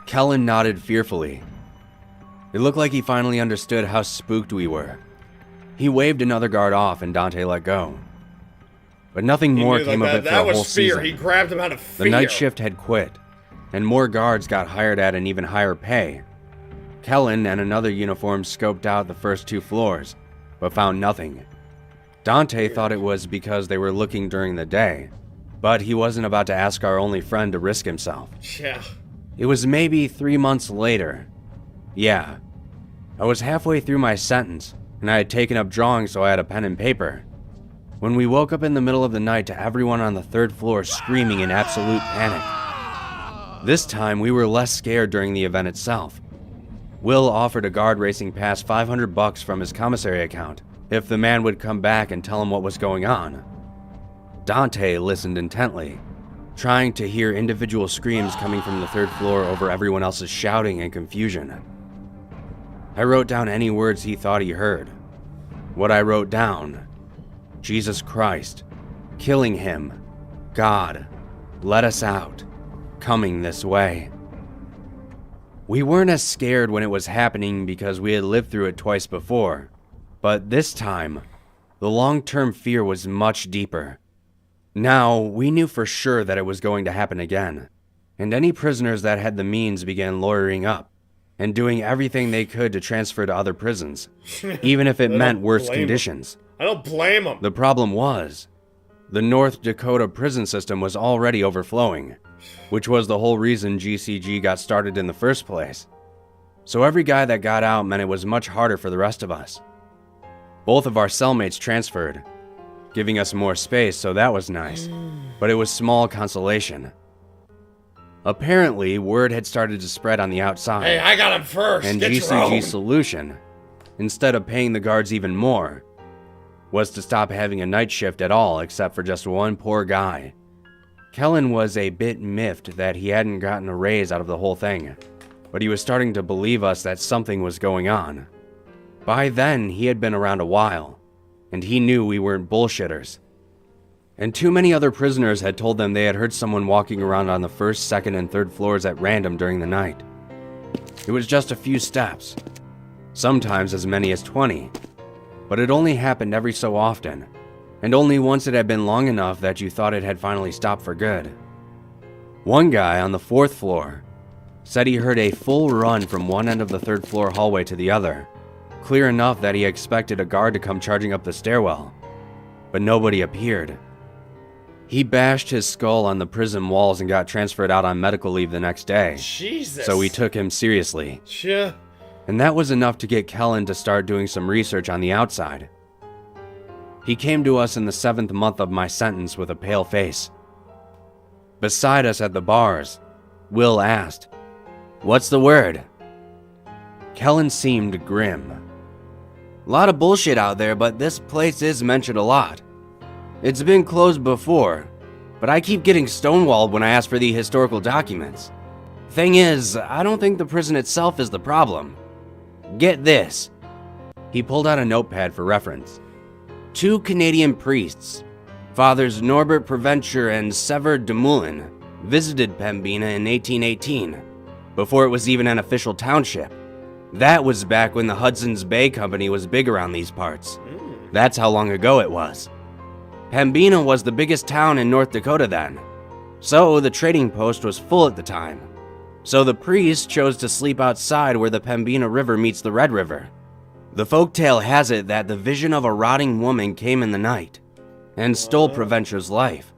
S3: Kellen nodded fearfully. It looked like he finally understood how spooked we were. He waved another guard off and Dante let go. But nothing more came of it for a whole season.
S1: He grabbed him out of fear.
S3: The night shift had quit, and more guards got hired at an even higher pay. Kellen and another uniform scoped out the first 2 floors, but found nothing. Dante thought it was because they were looking during the day, but he wasn't about to ask our only friend to risk himself.
S1: Yeah.
S3: It was maybe 3 months later. Yeah. I was halfway through my sentence, and I had taken up drawing so I had a pen and paper, when we woke up in the middle of the night to everyone on the 3rd floor screaming in absolute panic. This time, we were less scared during the event itself. Will offered a guard racing past $500 from his commissary account if the man would come back and tell him what was going on. Dante listened intently, trying to hear individual screams coming from the 3rd floor over everyone else's shouting and confusion. I wrote down any words he thought he heard. What I wrote down: Jesus Christ, killing him, God, let us out, coming this way. We weren't as scared when it was happening because we had lived through it twice before, but this time, the long-term fear was much deeper. Now, we knew for sure that it was going to happen again, and any prisoners that had the means began lawyering up and doing everything they could to transfer to other prisons, even if it meant worse conditions.
S1: I don't blame them.
S3: The problem was, the North Dakota prison system was already overflowing, which was the whole reason GCG got started in the first place. So every guy that got out meant it was much harder for the rest of us. Both of our cellmates transferred, giving us more space, so that was nice, but it was small consolation. Apparently, word had started to spread on the outside.
S1: Hey, I got him first.
S3: And
S1: Get your own.
S3: GCG's solution, instead of paying the guards even more, was to stop having a night shift at all except for just one poor guy. Kellen was a bit miffed that he hadn't gotten a raise out of the whole thing, but he was starting to believe us that something was going on. By then, he had been around a while, and he knew we weren't bullshitters. And too many other prisoners had told them they had heard someone walking around on the 1st, 2nd, and 3rd floors at random during the night. It was just a few steps, sometimes as many as 20, but it only happened every so often, and only once it had been long enough that you thought it had finally stopped for good. One guy on the 4th floor said he heard a full run from one end of the 3rd floor hallway to the other, clear enough that he expected a guard to come charging up the stairwell, but nobody appeared. He bashed his skull on the prison walls and got transferred out on medical leave the next day.
S1: Jesus.
S3: So we took him seriously.
S1: Yeah.
S3: And that was enough to get Kellen to start doing some research on the outside. He came to us in the 7th month of my sentence with a pale face. Beside us at the bars, Will asked, "What's the word?" Kellen seemed grim. "Lot of bullshit out there, but this place is mentioned a lot. It's been closed before, but I keep getting stonewalled when I ask for the historical documents. Thing is, I don't think the prison itself is the problem. Get this." He pulled out a notepad for reference. 2 Canadian priests, Fathers Norbert Preventure and Sever Dumoulin, visited Pembina in 1818, before it was even an official township. That was back when the Hudson's Bay Company was big around these parts. That's how long ago it was. Pembina was the biggest town in North Dakota then, so the trading post was full at the time. So the priests chose to sleep outside where the Pembina River meets the Red River. The folktale has it that the vision of a rotting woman came in the night and stole Preventure's life.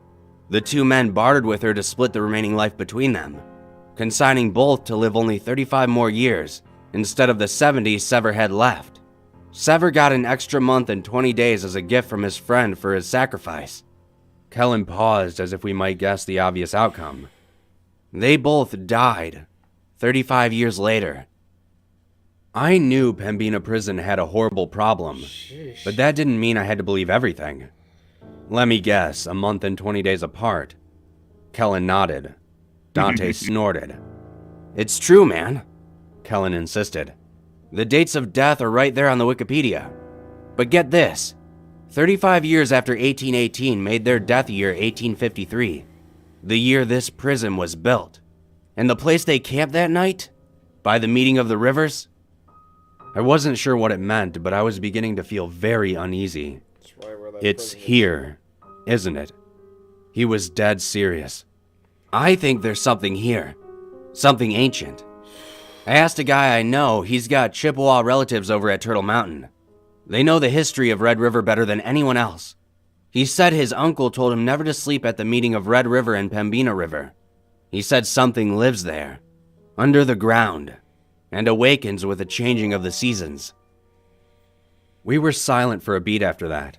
S3: The 2 men bartered with her to split the remaining life between them, consigning both to live only 35 more years instead of the 70 Sever had left. Sever got an extra month and 20 days as a gift from his friend for his sacrifice. Kellen paused as if we might guess the obvious outcome. They both died 35 years later. I knew Pembina Prison had a horrible problem, but that didn't mean I had to believe everything. Let me guess, a month and 20 days apart. Kellen nodded. Dante snorted. It's true, man, Kellen insisted. The dates of death are right there on the Wikipedia. But get this, 35 years after 1818 made their death year 1853, the year this prison was built. And the place they camped that night? By the meeting of the rivers? I wasn't sure what it meant, but I was beginning to feel very uneasy. It's here, isn't it? He was dead serious. I think there's something here. Something ancient. I asked a guy I know, he's got Chippewa relatives over at Turtle Mountain. They know the history of Red River better than anyone else. He said his uncle told him never to sleep at the meeting of Red River and Pembina River. He said something lives there, under the ground, and awakens with the changing of the seasons. We were silent for a beat after that.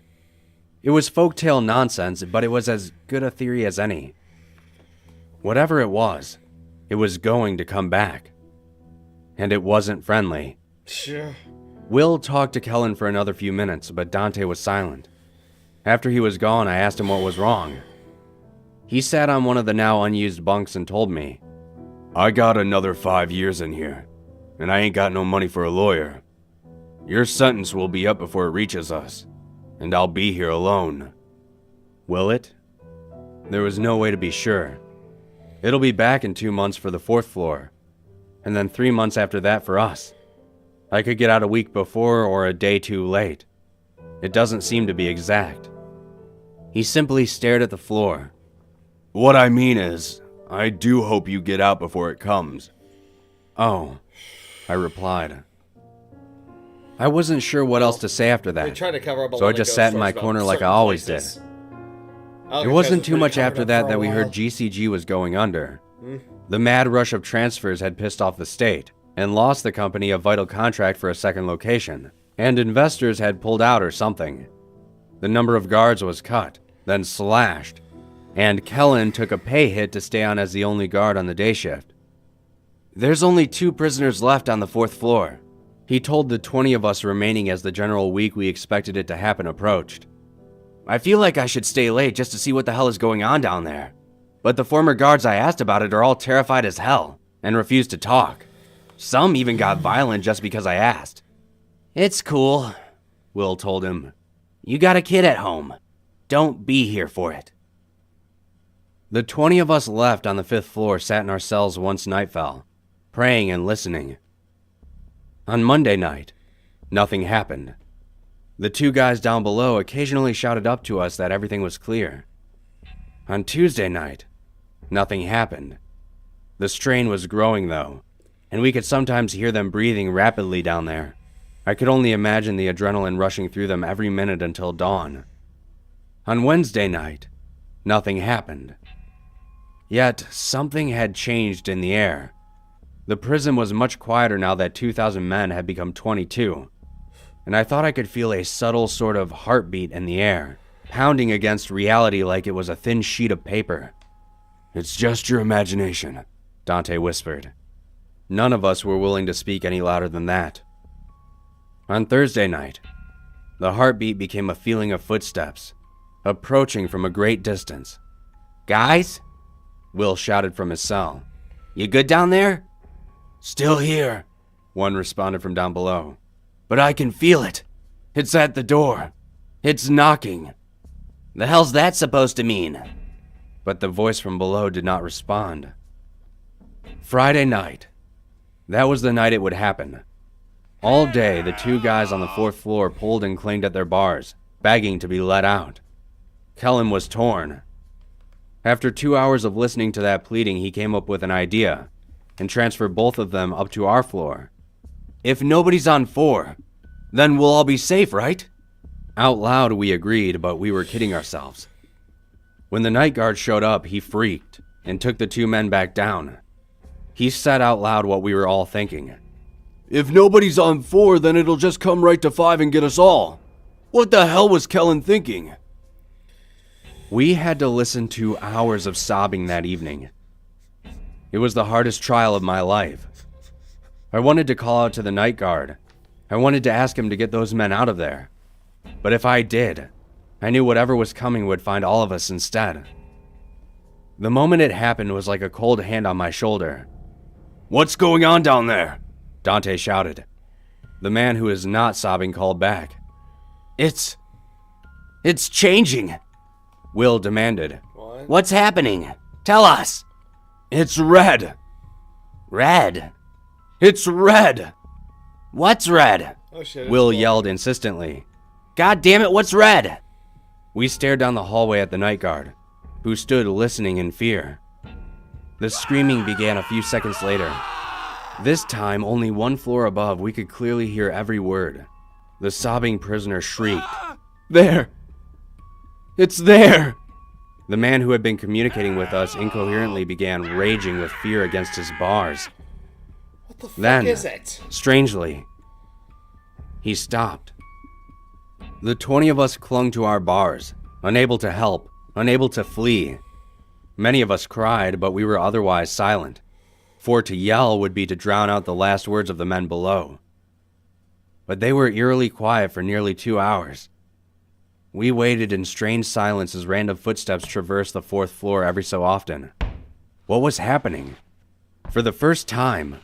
S3: It was folktale nonsense, but it was as good a theory as any. Whatever it was going to come back. And it wasn't friendly.
S1: Sure.
S3: Will talked to Kellen for another few minutes, but Dante was silent. After he was gone, I asked him what was wrong. He sat on one of the now unused bunks and told me, I got another 5 years in here, and I ain't got no money for a lawyer. Your sentence will be up before it reaches us, and I'll be here alone. Will it? There was no way to be sure. It'll be back in 2 months for the 4th floor, and then 3 months after that for us. I could get out a week before or a day too late. It doesn't seem to be exact. He simply stared at the floor. What I mean is, I do hope you get out before it comes. Oh, I replied. I wasn't sure what else to say after that,
S1: They tried to cover up a
S3: so
S1: lot
S3: I
S1: of
S3: just
S1: ghost
S3: sat in my
S1: stories
S3: corner
S1: about
S3: like I
S1: certain
S3: always
S1: places.
S3: did.
S1: Oh,
S3: It
S1: because
S3: wasn't
S1: it's
S3: too
S1: been
S3: much
S1: covered
S3: after
S1: up
S3: that
S1: for a
S3: that we heard
S1: while.
S3: GCG was going under. The mad rush of transfers had pissed off the state and lost the company a vital contract for a second location, and investors had pulled out or something. The number of guards was cut, then slashed, and Kellen took a pay hit to stay on as the only guard on the day shift. There's only 2 prisoners left on the 4th floor, he told the 20 of us remaining as the general week we expected it to happen approached. I feel like I should stay late just to see what the hell is going on down there. But the former guards I asked about it are all terrified as hell and refuse to talk. Some even got violent just because I asked. It's cool, Will told him. You got a kid at home. Don't be here for it. The 20 of us left on the 5th floor sat in our cells once night fell, praying and listening. On Monday night, nothing happened. The 2 guys down below occasionally shouted up to us that everything was clear. On Tuesday night, nothing happened. The strain was growing though, and we could sometimes hear them breathing rapidly down there. I could only imagine the adrenaline rushing through them every minute until dawn. On Wednesday night, nothing happened. Yet, something had changed in the air. The prison was much quieter now that 2,000 men had become 22, and I thought I could feel a subtle sort of heartbeat in the air, pounding against reality like it was a thin sheet of paper. It's just your imagination, Dante whispered. None of us were willing to speak any louder than that. On Thursday night, the heartbeat became a feeling of footsteps, approaching from a great distance. Guys? Will shouted from his cell. You good down there? Still here, one responded from down below. But I can feel it. It's at the door. It's knocking. The hell's that supposed to mean? But the voice from below did not respond. Friday night. That was the night it would happen. All day, the 2 guys on the 4th floor pulled and clanged at their bars, begging to be let out. Kellen was torn. After 2 hours of listening to that pleading, he came up with an idea and transferred both of them up to our floor. If nobody's on 4, then we'll all be safe, right? Out loud, we agreed, but we were kidding ourselves. When the night guard showed up, he freaked and took the 2 men back down. He said out loud what we were all thinking.
S4: If nobody's on 4, then it'll just come right to 5 and get us all. What the hell was Kellen thinking?
S3: We had to listen to hours of sobbing that evening. It was the hardest trial of my life. I wanted to call out to the night guard. I wanted to ask him to get those men out of there. But if I did, I knew whatever was coming would find all of us instead. The moment it happened was like a cold hand on my shoulder.
S4: What's going on down there?
S3: Dante shouted. The man who was not sobbing called back.
S5: It's changing.
S3: Will demanded.
S1: What?
S5: What's happening? Tell us.
S4: It's red.
S5: Red?
S4: It's red.
S5: What's red?
S1: Oh shit.
S3: Will yelled insistently.
S5: God damn it, what's red?
S3: We stared down the hallway at the night guard, who stood listening in fear. The screaming began a few seconds later. This time, only one floor above, we could clearly hear every word. The sobbing prisoner shrieked.
S4: There. It's there.
S3: The man who had been communicating with us incoherently began raging with fear against his bars.
S1: What the fuck
S3: Then,
S1: is it?
S3: strangely, he stopped. The 20 of us clung to our bars, unable to help, unable to flee. Many of us cried, but we were otherwise silent, for to yell would be to drown out the last words of the men below. But they were eerily quiet for nearly 2 hours. We waited in strange silence as random footsteps traversed the 4th floor every so often. What was happening? For the first time,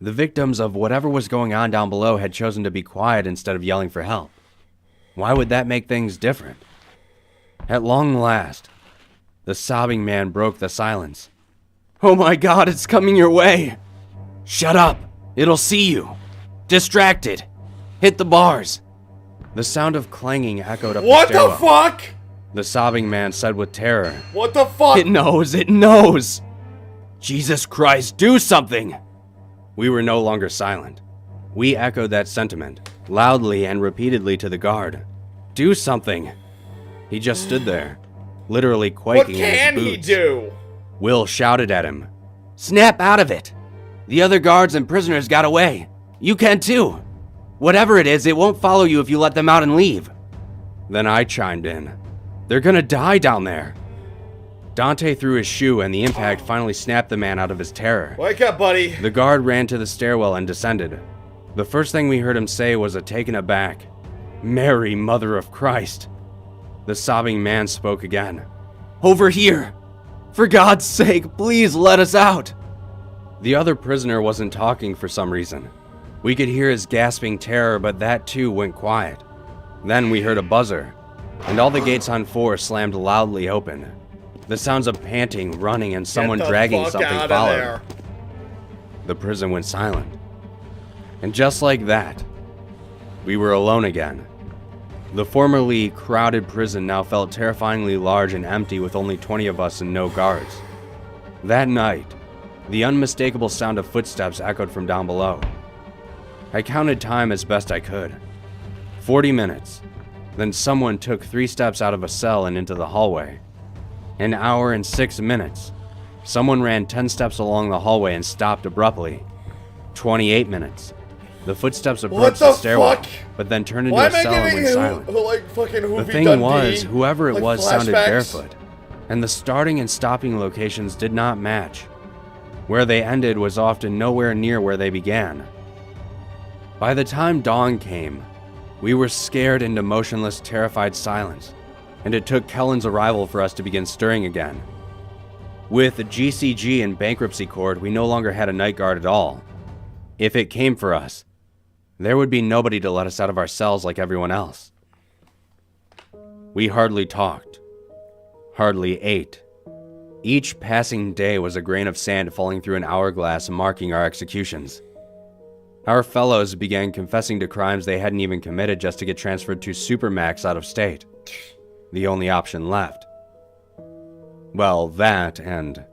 S3: the victims of whatever was going on down below had chosen to be quiet instead of yelling for help. Why would that make things different? At long last, the sobbing man broke the silence.
S4: Oh my god, it's coming your way.
S5: Shut up. It'll see you. Distracted. Hit the bars.
S3: The sound of clanging echoed up
S1: What
S3: the
S1: the
S3: stairwell.
S1: fuck?
S3: The sobbing man said with terror.
S1: What the fuck?
S4: It knows, it knows.
S5: Jesus Christ, do something.
S3: We were no longer silent. We echoed that sentiment, loudly and repeatedly to the guard. Do something. He just stood there, literally
S1: What
S3: quaking in his
S1: can
S3: boots.
S1: he do?
S3: Will shouted at him.
S5: Snap out of it. The other guards and prisoners got away. You can too. Whatever it is, it won't follow you if you let them out and leave.
S3: Then I chimed in. They're gonna die down there. Dante threw his shoe and the impact finally snapped the man out of his terror.
S1: Wake up, buddy.
S3: The guard ran to the stairwell and descended. The first thing we heard him say was a taken aback, "Mary, Mother of Christ." The sobbing man spoke again.
S5: Over here.
S4: For God's sake, please let us out.
S3: The other prisoner wasn't talking for some reason. We could hear his gasping terror, but that too went quiet. Then we heard a buzzer, and all the gates on 4 slammed loudly open. The sounds of panting, running, and someone
S1: Get the
S3: dragging
S1: fuck
S3: something
S1: out of
S3: followed.
S1: there.
S3: The prison went silent. And just like that, we were alone again. The formerly crowded prison now felt terrifyingly large and empty with only 20 of us and no guards. That night, the unmistakable sound of footsteps echoed from down below. I counted time as best I could. 40 minutes. Then someone took 3 steps out of a cell and into the hallway. An hour and 6 minutes. Someone ran 10 steps along the hallway and stopped abruptly. 28 minutes. The footsteps approached the stairwell,
S1: fuck?
S3: but then turned into
S1: Why
S3: a
S1: am I
S3: cell and
S1: getting
S3: went silent.
S1: like fucking Hoovy
S3: The thing
S1: Dundee?
S3: was, whoever it
S1: Like
S3: was sounded
S1: flashbacks?
S3: barefoot, and the starting and stopping locations did not match. Where they ended was often nowhere near where they began. By the time dawn came, we were scared into motionless, terrified silence, and it took Kellen's arrival for us to begin stirring again. With GCG in bankruptcy court, we no longer had a night guard at all. If it came for us, there would be nobody to let us out of our cells like everyone else. We hardly talked, hardly ate. Each passing day was a grain of sand falling through an hourglass marking our executions. Our fellows began confessing to crimes they hadn't even committed just to get transferred to Supermax out of state. The only option left. Well, that and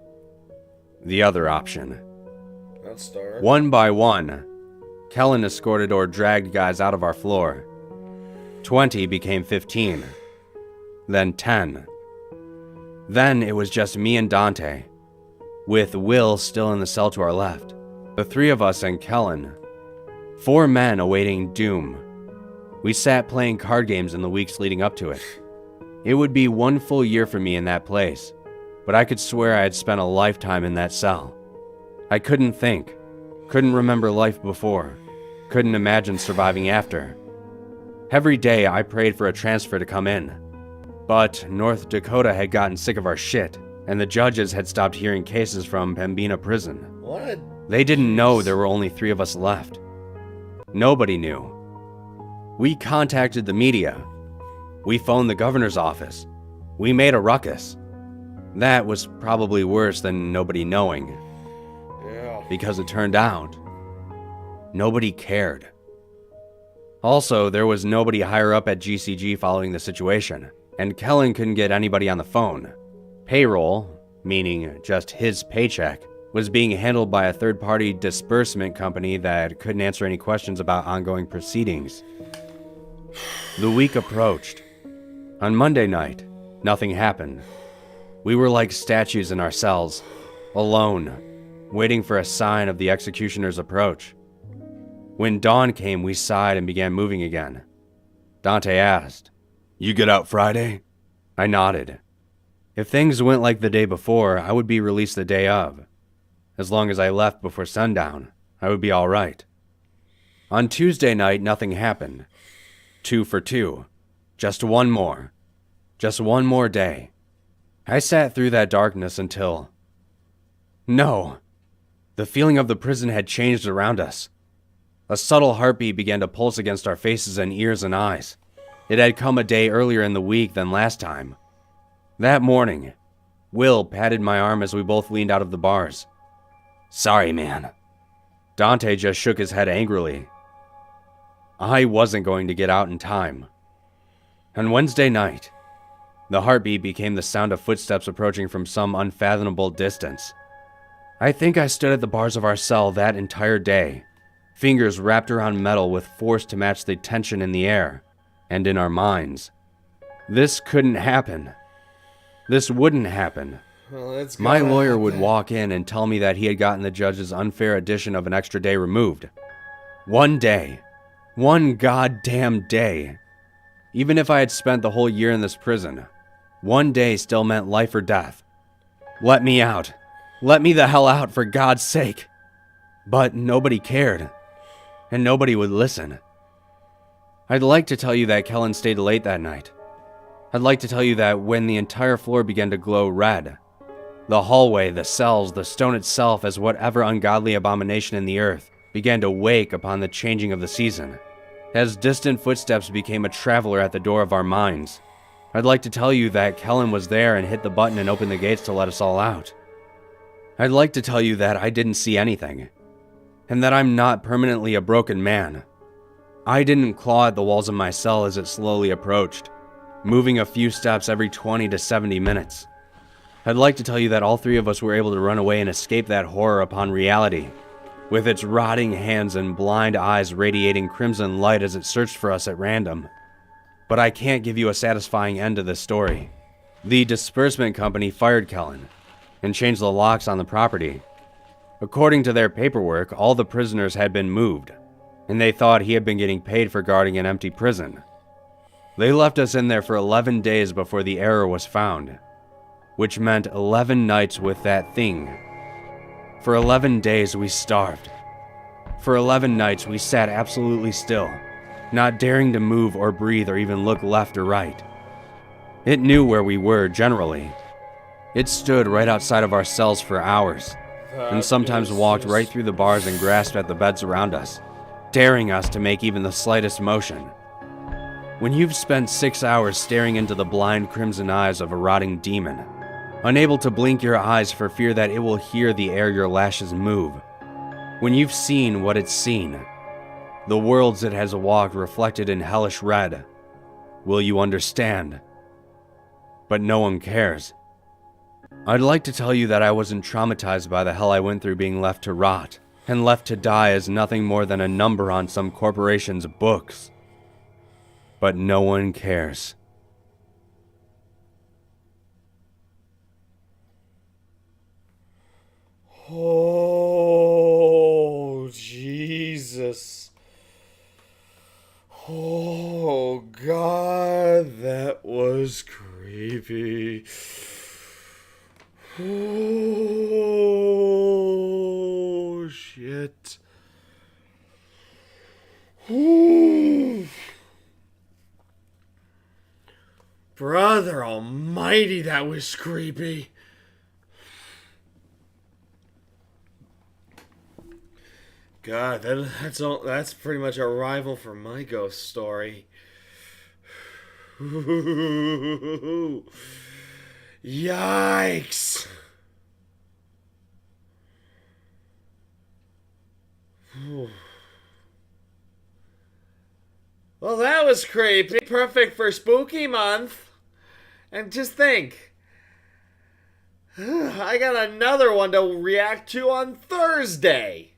S3: the other option.
S1: That's dark.
S3: One by one, Kellen escorted or dragged guys out of our floor. 20 became 15. Then 10. Then it was just me and Dante, with Will still in the cell to our left. The 3 of us and Kellen 4 men awaiting doom. We sat playing card games in the weeks leading up to it. It would be 1 full year for me in that place, but I could swear I had spent a lifetime in that cell. I couldn't think, couldn't remember life before, couldn't imagine surviving after. Every day I prayed for a transfer to come in, but North Dakota had gotten sick of our shit, and the judges had stopped hearing cases from Pembina Prison.
S1: What?
S3: They didn't know there were only 3 of us left. Nobody knew. We contacted the media. We phoned the governor's office. We made a ruckus. That was probably worse than nobody knowing,
S1: Yeah.
S3: because it turned out nobody cared. Also, there was nobody higher up at GCG following the situation, and Kellen couldn't get anybody on the phone. Payroll, meaning just his paycheck, was being handled by a third-party disbursement company that couldn't answer any questions about ongoing proceedings. The week approached. On Monday night, nothing happened. We were like statues in our cells, alone, waiting for a sign of the executioner's approach. When dawn came, we sighed and began moving again. Dante asked, "You get out Friday?" I nodded. If things went like the day before, I would be released the day of. As long as I left before sundown, I would be all right. On Tuesday night, nothing happened. 2 for 2. Just one more. Just one more day. I sat through that darkness until... No! The feeling of the prison had changed around us. A subtle heartbeat began to pulse against our faces and ears and eyes. It had come a day earlier in the week than last time. That morning, Will patted my arm as we both leaned out of the bars. "Sorry, man." Dante just shook his head angrily. I wasn't going to get out in time. On Wednesday night, the heartbeat became the sound of footsteps approaching from some unfathomable distance. I think I stood at the bars of our cell that entire day, fingers wrapped around metal with force to match the tension in the air, and in our minds. This couldn't happen. This wouldn't happen.
S1: Well, it's
S3: My
S1: gonna
S3: lawyer would
S1: happen.
S3: walk in and tell me that he had gotten the judge's unfair addition of an extra day removed. One day. One goddamn day. Even if I had spent the whole year in this prison, one day still meant life or death. Let me out. Let me the hell out, for God's sake. But nobody cared. And nobody would listen. I'd like to tell you that Kellen stayed late that night. I'd like to tell you that when the entire floor began to glow red, the hallway, the cells, the stone itself, as whatever ungodly abomination in the earth, began to wake upon the changing of the season, as distant footsteps became a traveler at the door of our minds. I'd like to tell you that Kellen was there and hit the button and opened the gates to let us all out. I'd like to tell you that I didn't see anything, and that I'm not permanently a broken man. I didn't claw at the walls of my cell as it slowly approached, moving a few steps every 20 to 70 minutes. I'd like to tell you that all 3 of us were able to run away and escape that horror upon reality, with its rotting hands and blind eyes radiating crimson light as it searched for us at random. But I can't give you a satisfying end to this story. The disbursement company fired Kellen and changed the locks on the property. According to their paperwork, all the prisoners had been moved, and they thought he had been getting paid for guarding an empty prison. They left us in there for 11 days before the error was found, which meant 11 nights with that thing. For 11 days we starved. For 11 nights we sat absolutely still, not daring to move or breathe or even look left or right. It knew where we were generally. It stood right outside of our cells for hours, and sometimes walked right through the bars and grasped at the beds around us, daring us to make even the slightest motion. When you've spent 6 hours staring into the blind crimson eyes of a rotting demon, unable to blink your eyes for fear that it will hear the air your lashes move, when you've seen what it's seen, the worlds it has walked reflected in hellish red, will you understand? But no one cares. I'd like to tell you that I wasn't traumatized by the hell I went through being left to rot, and left to die as nothing more than a number on some corporation's books. But no one cares.
S1: Oh, Jesus. shit. Ooh. Brother almighty, that was creepy. God, that's pretty much a rival for my ghost story. Yikes. Well, that was creepy. Perfect for spooky month. And just think, I got another one to react to on Thursday.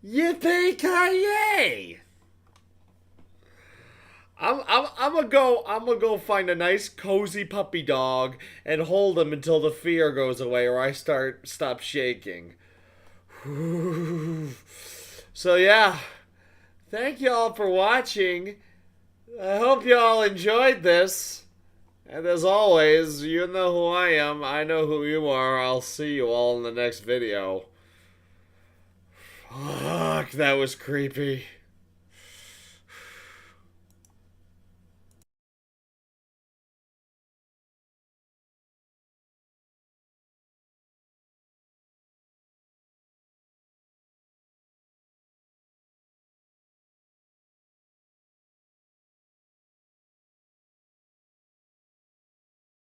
S1: Yippee-ki-yay! I'm gonna go find a nice cozy puppy dog and hold him until the fear goes away or I stop shaking. So yeah, thank y'all for watching. I hope y'all enjoyed this. And as always, you know who I am. I know who you are. I'll see you all in the next video. Fuck, that was creepy.